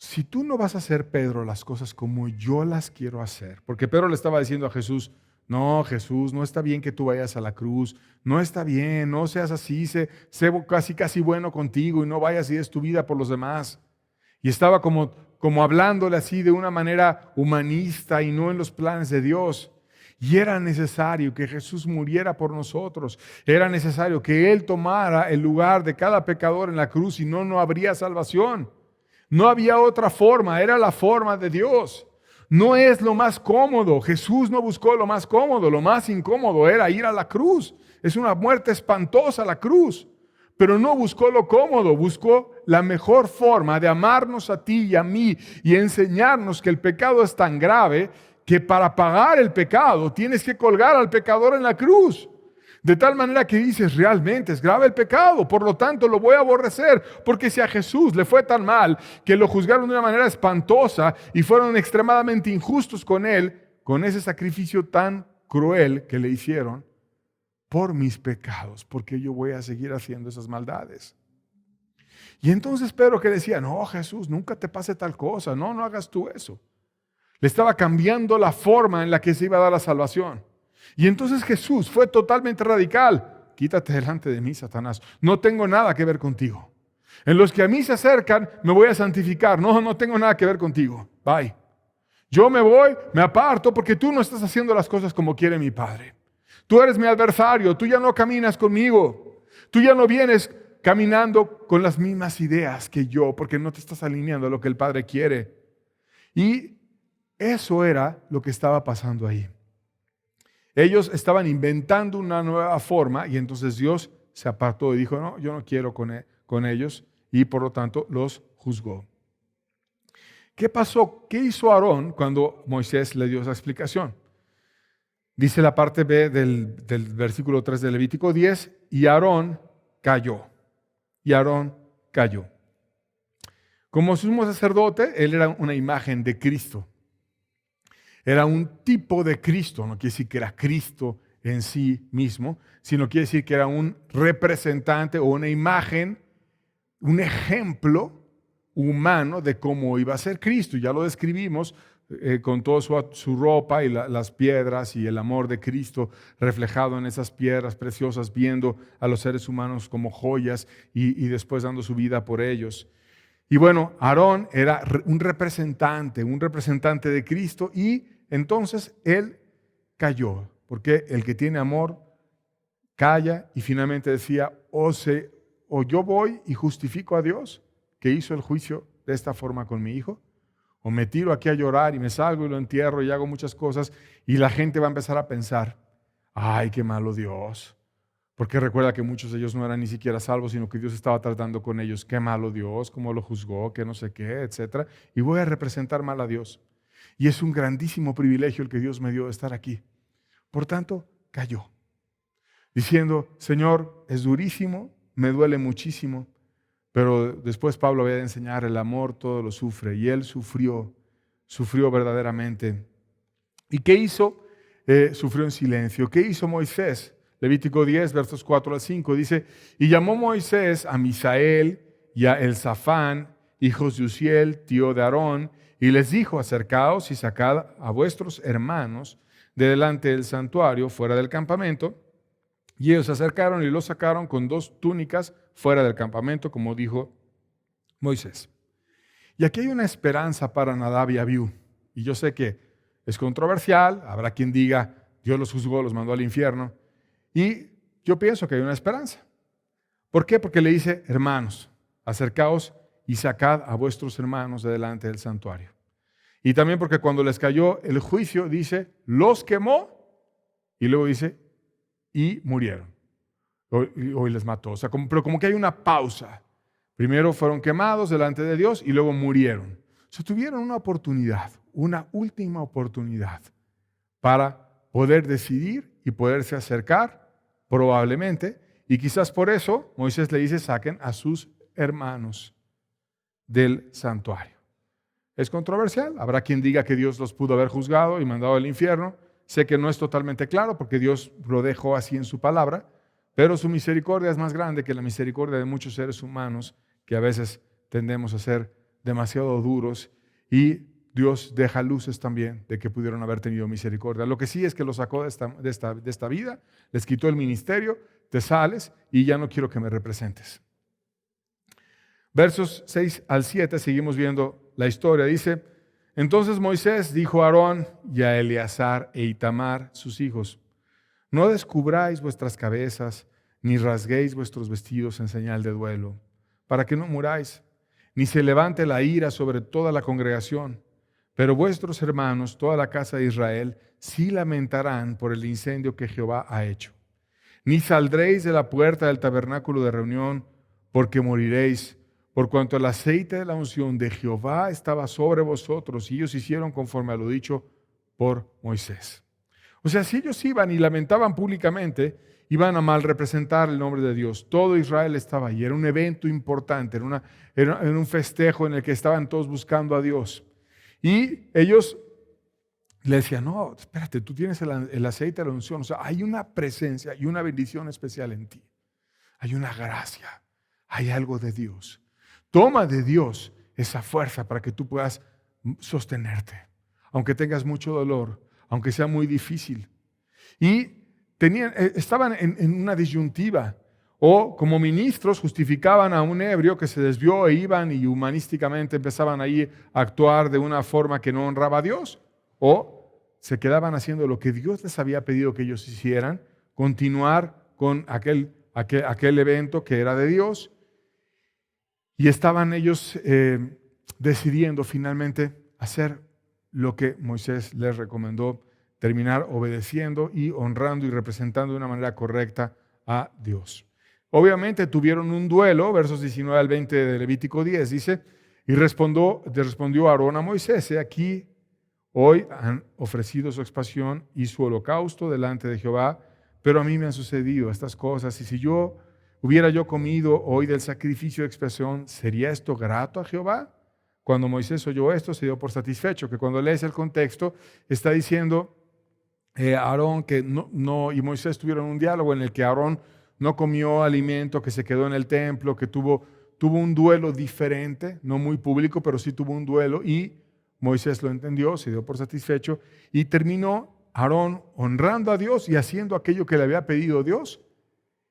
Si tú no vas a hacer, Pedro, las cosas como yo las quiero hacer, porque Pedro le estaba diciendo a Jesús, no, Jesús, no está bien que tú vayas a la cruz, no está bien, no seas así, sé casi bueno contigo y no vayas y des tu vida por los demás. Y estaba como hablándole así de una manera humanista y no en los planes de Dios. Y era necesario que Jesús muriera por nosotros, era necesario que Él tomara el lugar de cada pecador en la cruz, si no, no habría salvación. No había otra forma, era la forma de Dios. No es lo más cómodo. Jesús no buscó lo más cómodo, lo más incómodo era ir a la cruz. Es una muerte espantosa la cruz. Pero no buscó lo cómodo, buscó la mejor forma de amarnos a ti y a mí y enseñarnos que el pecado es tan grave que para pagar el pecado tienes que colgar al pecador en la cruz. De tal manera que dices, realmente es grave el pecado, por lo tanto lo voy a aborrecer, porque si a Jesús le fue tan mal que lo juzgaron de una manera espantosa y fueron extremadamente injustos con Él, con ese sacrificio tan cruel que le hicieron, por mis pecados, porque yo voy a seguir haciendo esas maldades. Y entonces Pedro que decía, no, Jesús, nunca te pase tal cosa, no hagas tú eso. Le estaba cambiando la forma en la que se iba a dar la salvación. Y entonces Jesús fue totalmente radical. Quítate delante de mí, Satanás. No tengo nada que ver contigo. En los que a mí se acercan, me voy a santificar. No tengo nada que ver contigo. Bye. Yo me voy, me aparto, porque tú no estás haciendo las cosas como quiere mi Padre. Tú eres mi adversario. Tú ya no caminas conmigo. Tú ya no vienes caminando con las mismas ideas que yo, porque no te estás alineando a lo que el Padre quiere. Y eso era lo que estaba pasando ahí. Ellos estaban inventando una nueva forma y entonces Dios se apartó y dijo, no, yo no quiero con ellos, y por lo tanto los juzgó. ¿Qué pasó? ¿Qué hizo Aarón cuando Moisés le dio esa explicación? Dice la parte B del versículo 3 de Levítico 10, y Aarón cayó. Y Aarón cayó. Como sumo sacerdote, él era una imagen de Cristo. Era un tipo de Cristo, no quiere decir que era Cristo en sí mismo, sino quiere decir que era un representante o una imagen, un ejemplo humano de cómo iba a ser Cristo. Ya lo describimos con toda su ropa y las piedras y el amor de Cristo reflejado en esas piedras preciosas, viendo a los seres humanos como joyas y después dando su vida por ellos. Y bueno, Aarón era un representante de Cristo, y entonces él cayó, porque el que tiene amor calla, y finalmente decía, o yo voy y justifico a Dios que hizo el juicio de esta forma con mi hijo, o me tiro aquí a llorar y me salgo y lo entierro y hago muchas cosas, y la gente va a empezar a pensar, ay, qué malo Dios. Porque recuerda que muchos de ellos no eran ni siquiera salvos, sino que Dios estaba tratando con ellos. Qué malo Dios, cómo lo juzgó, que no sé qué, etc. Y voy a representar mal a Dios. Y es un grandísimo privilegio el que Dios me dio de estar aquí. Por tanto, cayó, diciendo, Señor, es durísimo, me duele muchísimo, pero después Pablo había de enseñar, el amor todo lo sufre, y él sufrió verdaderamente. ¿Y qué hizo? Sufrió en silencio. ¿Qué hizo Moisés? Levítico 10, versos 4 al 5, dice, y llamó Moisés a Misael y a Elzafán, hijos de Uziel, tío de Aarón, y les dijo, acercaos y sacad a vuestros hermanos de delante del santuario, fuera del campamento. Y ellos se acercaron y los sacaron con 2 túnicas fuera del campamento, como dijo Moisés. Y aquí hay una esperanza para Nadab y Abiú. Y yo sé que es controversial, habrá quien diga, Dios los juzgó, los mandó al infierno. Y yo pienso que hay una esperanza. ¿Por qué? Porque le dice, hermanos, acercaos y sacad a vuestros hermanos de delante del santuario. Y también porque cuando les cayó el juicio, dice, los quemó, y luego dice, y murieron. Hoy les mató. O sea, pero como que hay una pausa. Primero fueron quemados delante de Dios y luego murieron. O sea, tuvieron una oportunidad, una última oportunidad para poder decidir y poderse acercar, probablemente, y quizás por eso Moisés le dice, saquen a sus hermanos del santuario. Es controversial, habrá quien diga que Dios los pudo haber juzgado y mandado al infierno. Sé que no es totalmente claro porque Dios lo dejó así en su palabra, pero su misericordia es más grande que la misericordia de muchos seres humanos que a veces tendemos a ser demasiado duros, y Dios deja luces también de que pudieron haber tenido misericordia. Lo que sí es que los sacó de esta vida, les quitó el ministerio, te sales y ya no quiero que me representes. Versos 6 al 7, seguimos viendo la historia. Dice, entonces Moisés dijo a Aarón y a Eleazar e Itamar, sus hijos, no descubráis vuestras cabezas, ni rasguéis vuestros vestidos en señal de duelo, para que no muráis, ni se levante la ira sobre toda la congregación. Pero vuestros hermanos, toda la casa de Israel, sí lamentarán por el incendio que Jehová ha hecho. Ni saldréis de la puerta del tabernáculo de reunión, porque moriréis, por cuanto el aceite de la unción de Jehová estaba sobre vosotros, y ellos hicieron conforme a lo dicho por Moisés. O sea, si ellos iban y lamentaban públicamente, iban a mal representar el nombre de Dios. Todo Israel estaba ahí, era un evento importante, era un festejo en el que estaban todos buscando a Dios. Y ellos le decían, no, espérate, tú tienes el aceite de la unción. O sea, hay una presencia y una bendición especial en ti. Hay una gracia, hay algo de Dios. Toma de Dios esa fuerza para que tú puedas sostenerte, aunque tengas mucho dolor, aunque sea muy difícil. Y estaban en una disyuntiva. O como ministros justificaban a un ebrio que se desvió e iban y humanísticamente empezaban ahí a actuar de una forma que no honraba a Dios. O se quedaban haciendo lo que Dios les había pedido que ellos hicieran, continuar con aquel evento que era de Dios. Y estaban ellos decidiendo finalmente hacer lo que Moisés les recomendó, terminar obedeciendo y honrando y representando de una manera correcta a Dios. Obviamente tuvieron un duelo, versos 19 al 20 de Levítico 10, dice, y respondió Aarón a Moisés, aquí hoy han ofrecido su expiación y su holocausto delante de Jehová, pero a mí me han sucedido estas cosas, y si hubiera yo comido hoy del sacrificio de expiación, ¿sería esto grato a Jehová? Cuando Moisés oyó esto, se dio por satisfecho. Que cuando lees el contexto, está diciendo Aarón que y Moisés tuvieron un diálogo en el que Aarón no comió alimento, que se quedó en el templo, que tuvo un duelo diferente, no muy público, pero sí tuvo un duelo, y Moisés lo entendió, se dio por satisfecho, y terminó Aarón honrando a Dios y haciendo aquello que le había pedido Dios,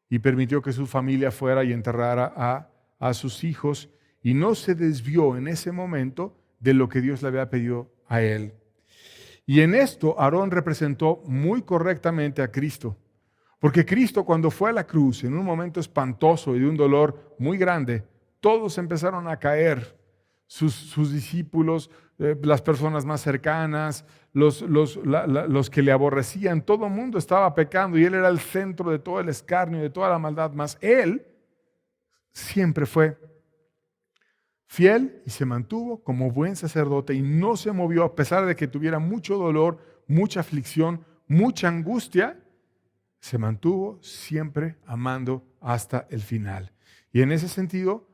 y permitió que su familia fuera y enterrara a sus hijos, y no se desvió en ese momento de lo que Dios le había pedido a él. Y en esto Aarón representó muy correctamente a Cristo, porque Cristo, cuando fue a la cruz en un momento espantoso y de un dolor muy grande, todos empezaron a caer, sus discípulos, las personas más cercanas, los que le aborrecían, todo el mundo estaba pecando y él era el centro de todo el escarnio y de toda la maldad, mas él siempre fue fiel y se mantuvo como buen sacerdote y no se movió a pesar de que tuviera mucho dolor, mucha aflicción, mucha angustia. Se mantuvo siempre amando hasta el final. Y en ese sentido,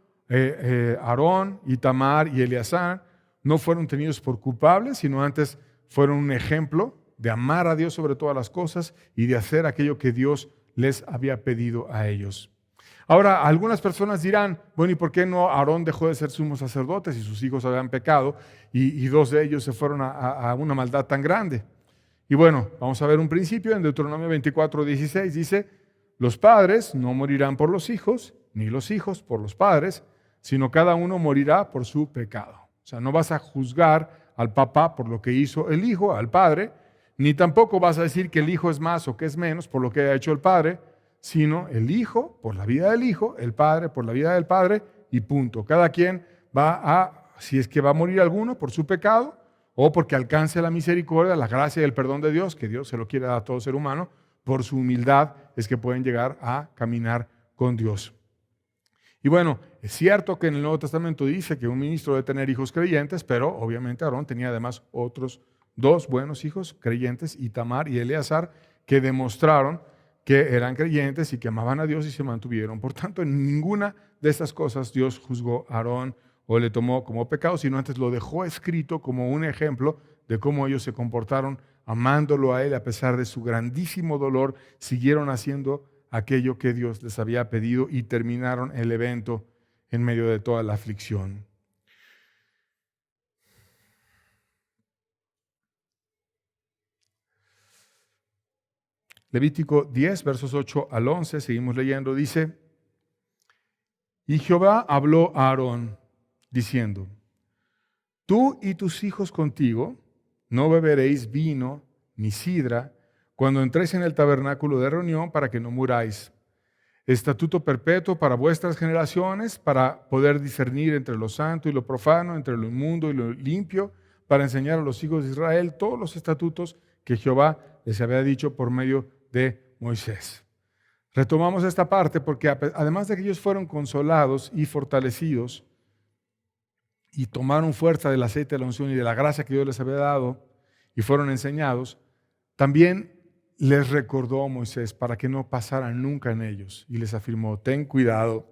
Aarón, Itamar y Eleazar no fueron tenidos por culpables, sino antes fueron un ejemplo de amar a Dios sobre todas las cosas y de hacer aquello que Dios les había pedido a ellos. Ahora, algunas personas dirán, bueno, ¿y por qué no Aarón dejó de ser sumo sacerdote si sus hijos habían pecado y dos de ellos se fueron a una maldad tan grande? Y bueno, vamos a ver un principio en Deuteronomio 24:16, dice, los padres no morirán por los hijos, ni los hijos por los padres, sino cada uno morirá por su pecado. O sea, no vas a juzgar al papá por lo que hizo el hijo, al padre, ni tampoco vas a decir que el hijo es más o que es menos por lo que ha hecho el padre, sino el hijo por la vida del hijo, el padre por la vida del padre y punto. Cada quien si es que va a morir alguno por su pecado o porque alcance la misericordia, la gracia y el perdón de Dios, que Dios se lo quiere dar a todo ser humano, por su humildad es que pueden llegar a caminar con Dios. Y bueno, es cierto que en el Nuevo Testamento dice que un ministro debe tener hijos creyentes, pero obviamente Aarón tenía además otros dos buenos hijos creyentes, Itamar y Eleazar, que demostraron que eran creyentes y que amaban a Dios y se mantuvieron. Por tanto, en ninguna de estas cosas Dios juzgó a Aarón o le tomó como pecado, sino antes lo dejó escrito como un ejemplo de cómo ellos se comportaron amándolo a él a pesar de su grandísimo dolor, siguieron haciendo aquello que Dios les había pedido y terminaron el evento en medio de toda la aflicción. Levítico 10, versos 8 al 11, seguimos leyendo, dice, y Jehová habló a Aarón, diciendo, tú y tus hijos contigo no beberéis vino ni sidra cuando entréis en el tabernáculo de reunión para que no muráis. Estatuto perpetuo para vuestras generaciones, para poder discernir entre lo santo y lo profano, entre lo inmundo y lo limpio, para enseñar a los hijos de Israel todos los estatutos que Jehová les había dicho por medio de Moisés. Retomamos esta parte porque además de que ellos fueron consolados y fortalecidos y tomaron fuerza del aceite de la unción y de la gracia que Dios les había dado y fueron enseñados, también les recordó a Moisés para que no pasaran nunca en ellos y les afirmó, ten cuidado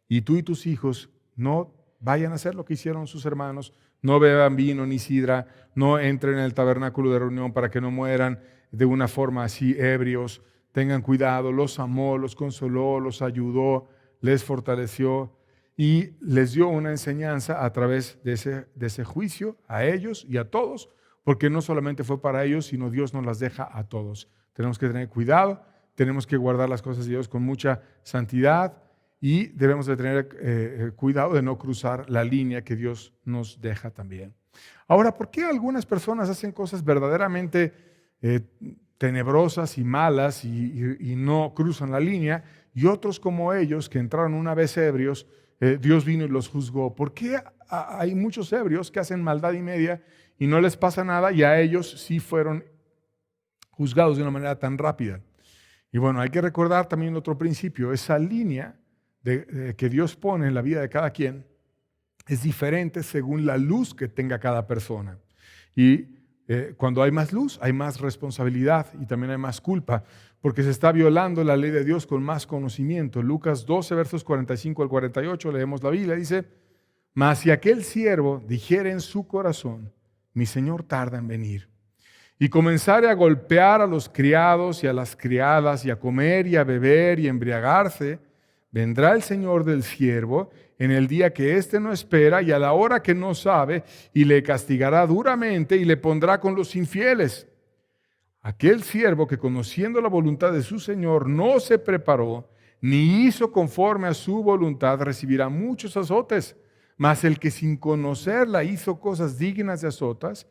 y tú y tus hijos no vayan a hacer lo que hicieron sus hermanos, no beban vino ni sidra, no entren en el tabernáculo de reunión para que no mueran de una forma así ebrios, tengan cuidado, los amó, los consoló, los ayudó, les fortaleció y les dio una enseñanza a través de ese juicio a ellos y a todos, porque no solamente fue para ellos, sino Dios nos las deja a todos. Tenemos que tener cuidado, tenemos que guardar las cosas de Dios con mucha santidad y debemos de tener cuidado de no cruzar la línea que Dios nos deja también. Ahora, ¿por qué algunas personas hacen cosas verdaderamente tenebrosas y malas y no cruzan la línea y otros como ellos que entraron una vez ebrios, Dios vino y los juzgó? ¿Por qué hay muchos ebrios que hacen maldad y media y no les pasa nada y a ellos sí fueron juzgados de una manera tan rápida? Y bueno, hay que recordar también otro principio, esa línea que Dios pone en la vida de cada quien es diferente según la luz que tenga cada persona. Y cuando hay más luz, hay más responsabilidad y también hay más culpa, porque se está violando la ley de Dios con más conocimiento. Lucas 12, versos 45 al 48, leemos la Biblia, dice, Mas si aquel siervo dijere en su corazón, mi señor tarda en venir, y comenzare a golpear a los criados y a las criadas, y a comer y a beber y a embriagarse, vendrá el señor del siervo en el día que éste no espera y a la hora que no sabe, y le castigará duramente y le pondrá con los infieles. Aquel siervo que, conociendo la voluntad de su señor, no se preparó, ni hizo conforme a su voluntad, recibirá muchos azotes. Mas el que sin conocerla hizo cosas dignas de azotas,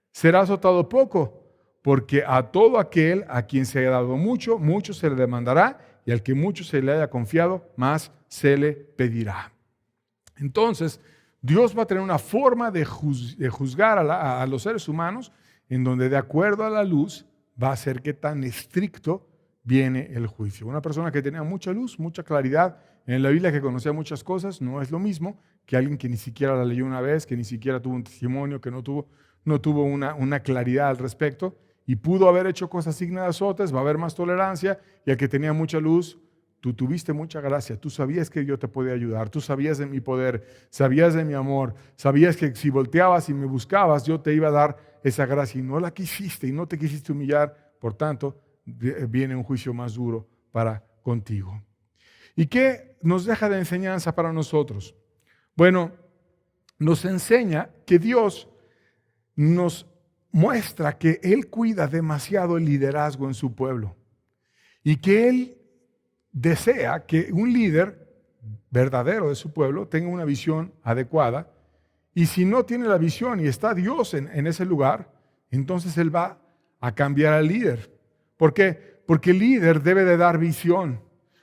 será azotado poco, porque a todo aquel a quien se haya dado mucho, mucho se le demandará, y al que mucho se le haya confiado, más se le pedirá. Entonces, Dios va a tener una forma de juzgar a los seres humanos, en donde de acuerdo a la luz va a ser qué tan estricto viene el juicio. Una persona que tenía mucha luz, mucha claridad en la Biblia, que conocía muchas cosas, no es lo mismo que alguien que ni siquiera la leyó una vez, que ni siquiera tuvo un testimonio, que no tuvo una claridad al respecto y pudo haber hecho cosas dignas de azotes. Va a haber más tolerancia. Y al que tenía mucha luz, tú tuviste mucha gracia, tú sabías que yo te podía ayudar, tú sabías de mi poder, sabías de mi amor, sabías que si volteabas y me buscabas, yo te iba a dar esa gracia y no la quisiste y no te quisiste humillar, por tanto, viene un juicio más duro para contigo. ¿Y qué nos deja de enseñanza para nosotros? Bueno, nos enseña que Dios nos muestra que Él cuida demasiado el liderazgo en su pueblo y que Él desea que un líder verdadero de su pueblo tenga una visión adecuada, y si no tiene la visión y está Dios en ese lugar, entonces Él va a cambiar al líder. ¿Por qué? Porque el líder debe de dar visión,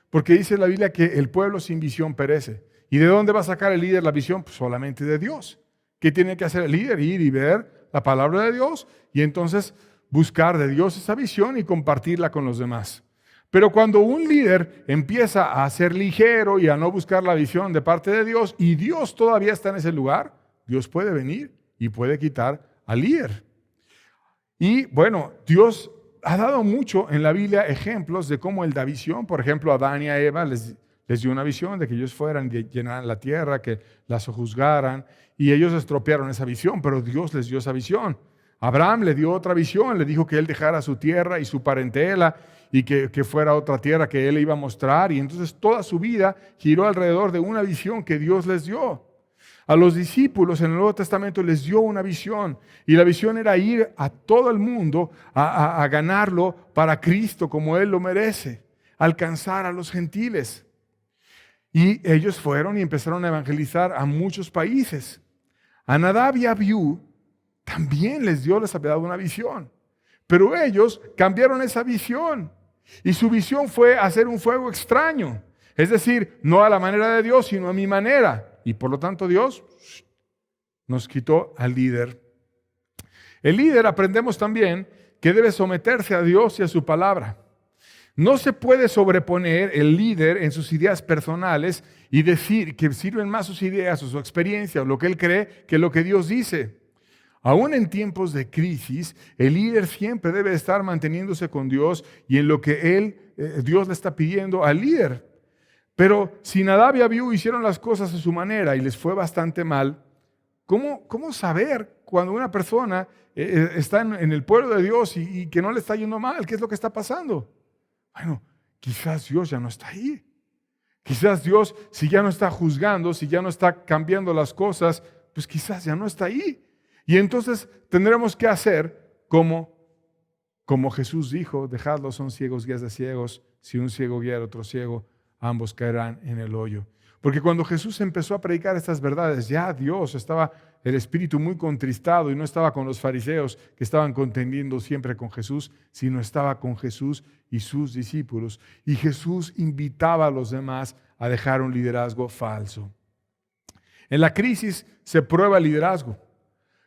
porque dice la Biblia que el pueblo sin visión perece. ¿Y de dónde va a sacar el líder la visión? Pues solamente de Dios. ¿Qué tiene que hacer el líder? Ir y ver la palabra de Dios y entonces buscar de Dios esa visión y compartirla con los demás. Pero cuando un líder empieza a ser ligero y a no buscar la visión de parte de Dios, y Dios todavía está en ese lugar, Dios puede venir y puede quitar al líder. Y bueno, Dios ha dado mucho en la Biblia ejemplos de cómo Él da visión. Por ejemplo, a Adán y a Eva les dio una visión de que ellos fueran y llenaran la tierra, que la sojuzgaran, y ellos estropearon esa visión, pero Dios les dio esa visión. Abraham le dio otra visión, le dijo que él dejara su tierra y su parentela y que fuera otra tierra que él le iba a mostrar, y entonces toda su vida giró alrededor de una visión que Dios les dio. A los discípulos en el Nuevo Testamento les dio una visión, y la visión era ir a todo el mundo a ganarlo para Cristo como Él lo merece, alcanzar a los gentiles. Y ellos fueron y empezaron a evangelizar a muchos países. A Nadab y a Abiú también les había dado una visión, pero ellos cambiaron esa visión, y su visión fue hacer un fuego extraño, es decir, no a la manera de Dios, sino a mi manera. Y por lo tanto Dios nos quitó al líder. El líder, aprendemos también que debe someterse a Dios y a su palabra. No se puede sobreponer el líder en sus ideas personales y decir que sirven más sus ideas o su experiencia o lo que él cree que lo que Dios dice. Aún en tiempos de crisis, el líder siempre debe estar manteniéndose con Dios y en lo que Dios le está pidiendo al líder. Pero si Nadab y Abiú hicieron las cosas a su manera y les fue bastante mal, ¿cómo saber cuando una persona está en el pueblo de Dios y que no le está yendo mal? ¿Qué es lo que está pasando? Bueno, quizás Dios ya no está ahí. Quizás Dios, si ya no está juzgando, si ya no está cambiando las cosas, pues quizás ya no está ahí. Y entonces tendremos que hacer como Jesús dijo: dejadlos, son ciegos, guías de ciegos. Si un ciego guía a otro ciego, ambos caerán en el hoyo. Porque cuando Jesús empezó a predicar estas verdades, ya Dios estaba el espíritu muy contristado, y no estaba con los fariseos que estaban contendiendo siempre con Jesús, sino estaba con Jesús y sus discípulos. Y Jesús invitaba a los demás a dejar un liderazgo falso. En la crisis se prueba el liderazgo.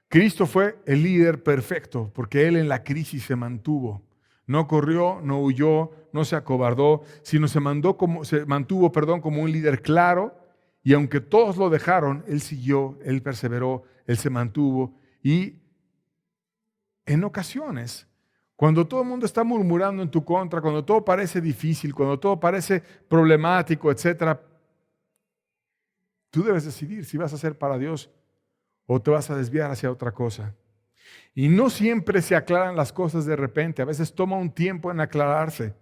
Cristo fue el líder perfecto porque Él en la crisis se mantuvo. No corrió, no huyó, no se acobardó, sino se mantuvo como un líder claro, y aunque todos lo dejaron, Él siguió, Él perseveró, Él se mantuvo. Y en ocasiones, cuando todo el mundo está murmurando en tu contra, cuando todo parece difícil, cuando todo parece problemático, etc., Tú debes decidir si vas a hacer para Dios o te vas a desviar hacia otra cosa. Y no siempre se aclaran las cosas de repente. A veces toma un tiempo en aclararse,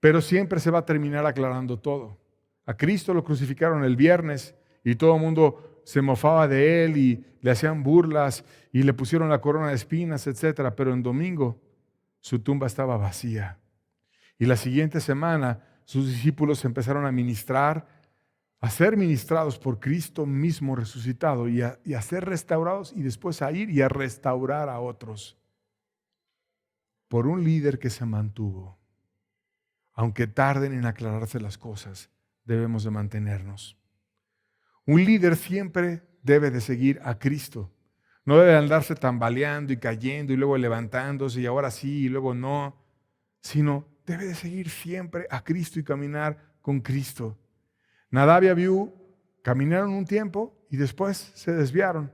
pero siempre se va a terminar aclarando todo. A Cristo lo crucificaron el viernes y todo el mundo se mofaba de él y le hacían burlas y le pusieron la corona de espinas, etc. Pero en domingo su tumba estaba vacía. Y la siguiente semana sus discípulos empezaron a ministrar, a ser ministrados por Cristo mismo resucitado y a ser restaurados y después a ir y a restaurar a otros por un líder que se mantuvo. Aunque tarden en aclararse las cosas, debemos de mantenernos. Un líder siempre debe de seguir a Cristo. No debe andarse tambaleando y cayendo y luego levantándose y ahora sí y luego no, sino debe de seguir siempre a Cristo y caminar con Cristo. Nadab y Abiú caminaron un tiempo y después se desviaron.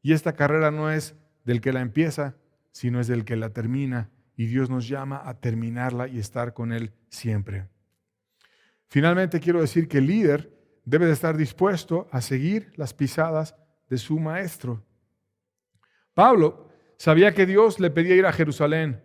Y esta carrera no es del que la empieza, sino es del que la termina. Y Dios nos llama a terminarla y estar con Él siempre. Finalmente quiero decir que el líder debe de estar dispuesto a seguir las pisadas de su maestro. Pablo sabía que Dios le pedía ir a Jerusalén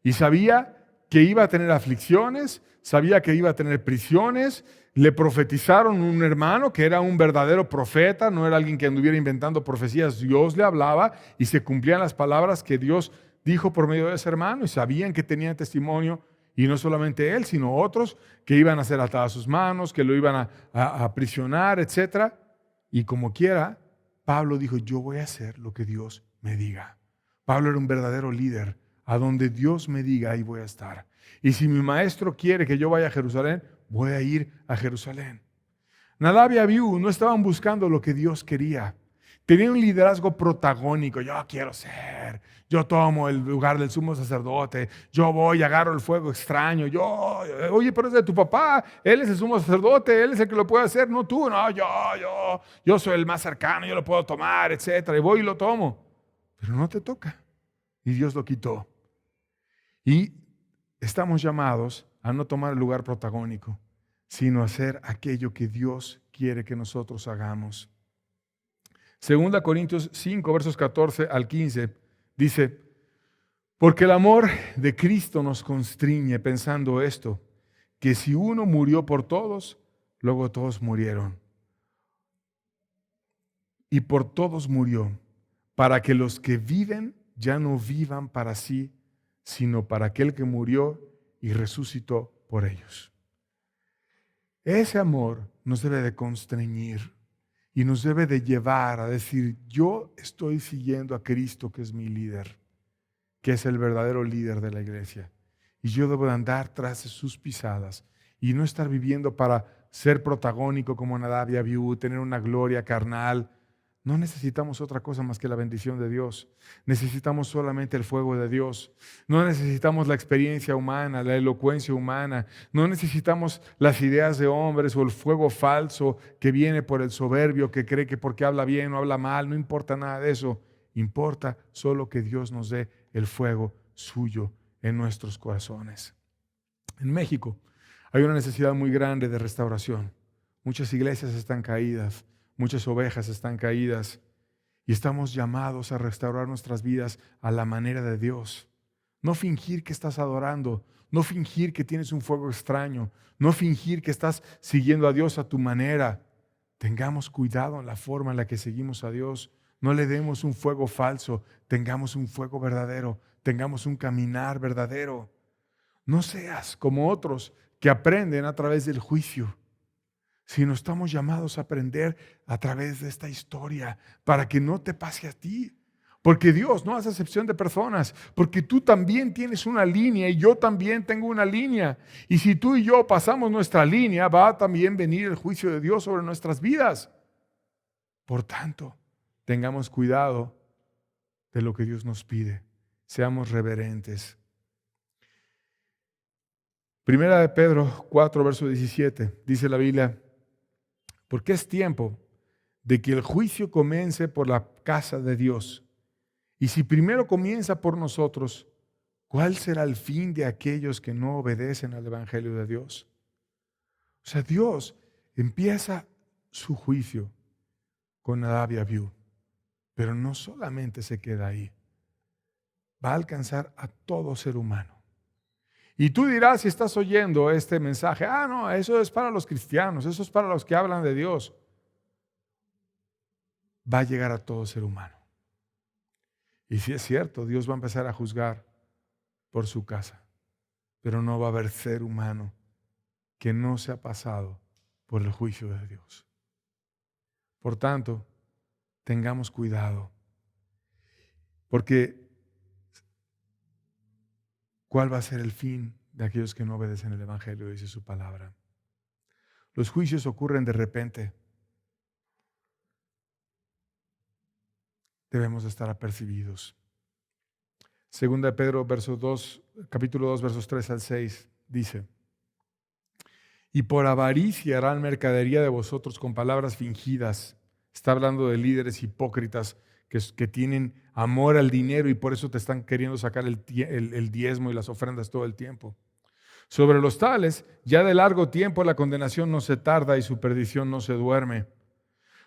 y sabía que iba a tener aflicciones, sabía que iba a tener prisiones. Le profetizaron un hermano que era un verdadero profeta, no era alguien que anduviera inventando profecías. Dios le hablaba y se cumplían las palabras que Dios dijo por medio de ese hermano y sabían que tenía testimonio y no solamente él, sino otros que iban a ser atadas sus manos, que lo iban a aprisionar, etc. Y como quiera, Pablo dijo, yo voy a hacer lo que Dios me diga. Pablo era un verdadero líder. A donde Dios me diga, ahí voy a estar. Y si mi maestro quiere que yo vaya a Jerusalén, voy a ir a Jerusalén. Nadab y Abiú no estaban buscando lo que Dios quería. Tenían un liderazgo protagónico. Yo quiero ser. Yo tomo el lugar del sumo sacerdote. Yo voy, agarro el fuego extraño. Oye, pero es de tu papá. Él es el sumo sacerdote. Él es el que lo puede hacer, no tú. No, yo soy el más cercano. Yo lo puedo tomar, etc. Y voy y lo tomo. Pero no te toca. Y Dios lo quitó. Y estamos llamados a no tomar el lugar protagónico, sino a hacer aquello que Dios quiere que nosotros hagamos. 2 Corintios 5, versos 14 al 15, dice, porque el amor de Cristo nos constriñe pensando esto, que si uno murió por todos, luego todos murieron. Y por todos murió, para que los que viven ya no vivan para sí, sino para aquel que murió y resucitó por ellos. Ese amor nos debe de constreñir y nos debe de llevar a decir, yo estoy siguiendo a Cristo, que es mi líder, que es el verdadero líder de la iglesia. Y yo debo de andar tras de sus pisadas y no estar viviendo para ser protagónico como Nadab y Abiú, tener una gloria carnal. No necesitamos otra cosa más que la bendición de Dios. Necesitamos solamente el fuego de Dios. No necesitamos la experiencia humana, la elocuencia humana. No necesitamos las ideas de hombres o el fuego falso que viene por el soberbio que cree que porque habla bien o habla mal. No importa nada de eso. Importa solo que Dios nos dé el fuego suyo en nuestros corazones. En México hay una necesidad muy grande de restauración. Muchas iglesias están caídas. Muchas ovejas están caídas y estamos llamados a restaurar nuestras vidas a la manera de Dios. No fingir que estás adorando, no fingir que tienes un fuego extraño, no fingir que estás siguiendo a Dios a tu manera. Tengamos cuidado en la forma en la que seguimos a Dios. No le demos un fuego falso, tengamos un fuego verdadero, tengamos un caminar verdadero. No seas como otros que aprenden a través del juicio, sino estamos llamados a aprender a través de esta historia para que no te pase a ti. Porque Dios no hace excepción de personas, porque tú también tienes una línea y yo también tengo una línea. Y si tú y yo pasamos nuestra línea, va a también venir el juicio de Dios sobre nuestras vidas. Por tanto, tengamos cuidado de lo que Dios nos pide. Seamos reverentes. Primera de Pedro 4, verso 17, dice la Biblia, porque es tiempo de que el juicio comience por la casa de Dios. Y si primero comienza por nosotros, ¿cuál será el fin de aquellos que no obedecen al Evangelio de Dios? O sea, Dios empieza su juicio con Nadab y Abiú. Pero no solamente se queda ahí, va a alcanzar a todo ser humano. Y tú dirás, si estás oyendo este mensaje, no, eso es para los cristianos, eso es para los que hablan de Dios. Va a llegar a todo ser humano. Y si es cierto, Dios va a empezar a juzgar por su casa, pero no va a haber ser humano que no se ha pasado por el juicio de Dios. Por tanto, tengamos cuidado, porque ¿cuál va a ser el fin de aquellos que no obedecen el Evangelio? Dice su palabra. Los juicios ocurren de repente. Debemos estar apercibidos. Segunda de Pedro, capítulo 2, versos 3 al 6, dice: y por avaricia harán mercadería de vosotros con palabras fingidas. Está hablando de líderes hipócritas que tienen amor al dinero y por eso te están queriendo sacar el diezmo y las ofrendas todo el tiempo. Sobre los tales, ya de largo tiempo la condenación no se tarda y su perdición no se duerme.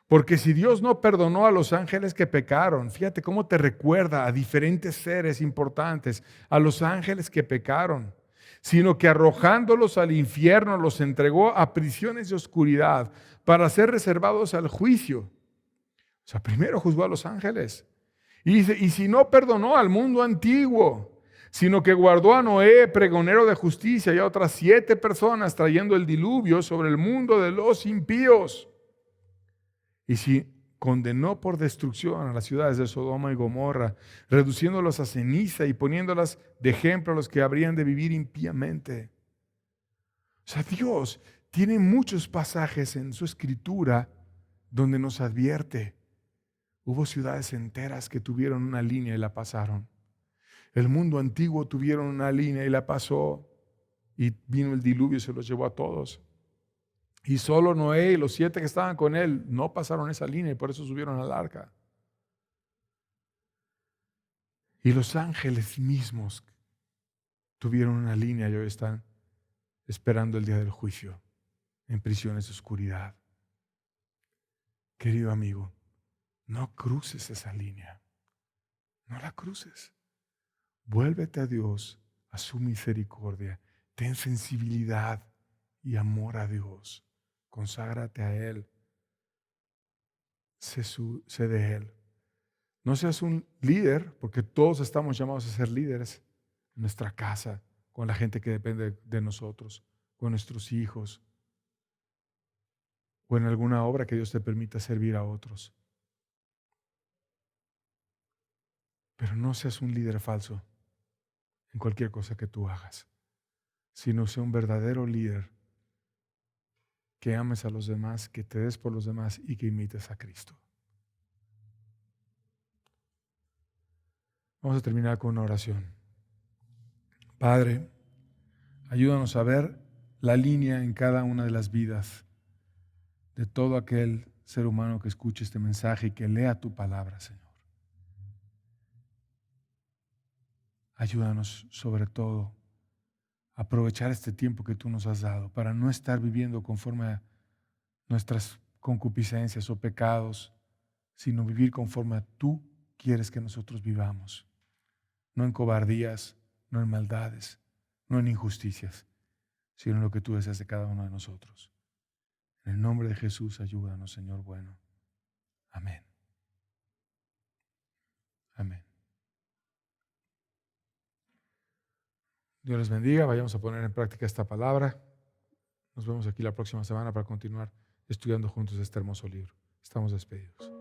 Porque si Dios no perdonó a los ángeles que pecaron, fíjate cómo te recuerda a diferentes seres importantes, a los ángeles que pecaron, sino que arrojándolos al infierno los entregó a prisiones de oscuridad para ser reservados al juicio. O sea, primero juzgó a los ángeles. Y dice, y si no perdonó al mundo antiguo, sino que guardó a Noé, pregonero de justicia, y a otras 7 personas trayendo el diluvio sobre el mundo de los impíos. Y si condenó por destrucción a las ciudades de Sodoma y Gomorra, reduciéndolas a ceniza y poniéndolas de ejemplo a los que habrían de vivir impíamente. O sea, Dios tiene muchos pasajes en su escritura donde nos advierte. Hubo ciudades enteras que tuvieron una línea y la pasaron. El mundo antiguo tuvieron una línea y la pasó. Y vino el diluvio y se los llevó a todos. Y solo Noé y los 7 que estaban con él no pasaron esa línea y por eso subieron al arca. Y los ángeles mismos tuvieron una línea y hoy están esperando el día del juicio en prisiones de oscuridad. Querido amigo, no cruces esa línea. No la cruces. Vuélvete a Dios, a su misericordia. Ten sensibilidad y amor a Dios. Conságrate a Él. Sé de Él. No seas un líder, porque todos estamos llamados a ser líderes en nuestra casa, con la gente que depende de nosotros, con nuestros hijos, o en alguna obra que Dios te permita servir a otros. Pero no seas un líder falso en cualquier cosa que tú hagas, sino sea un verdadero líder que ames a los demás, que te des por los demás y que imites a Cristo. Vamos a terminar con una oración. Padre, ayúdanos a ver la línea en cada una de las vidas de todo aquel ser humano que escuche este mensaje y que lea tu palabra, Señor. Ayúdanos sobre todo a aprovechar este tiempo que tú nos has dado para no estar viviendo conforme a nuestras concupiscencias o pecados, sino vivir conforme a tú quieres que nosotros vivamos. No en cobardías, no en maldades, no en injusticias, sino en lo que tú deseas de cada uno de nosotros. En el nombre de Jesús, ayúdanos, Señor bueno. Amén. Amén. Dios les bendiga. Vayamos a poner en práctica esta palabra. Nos vemos aquí la próxima semana para continuar estudiando juntos este hermoso libro. Estamos despedidos.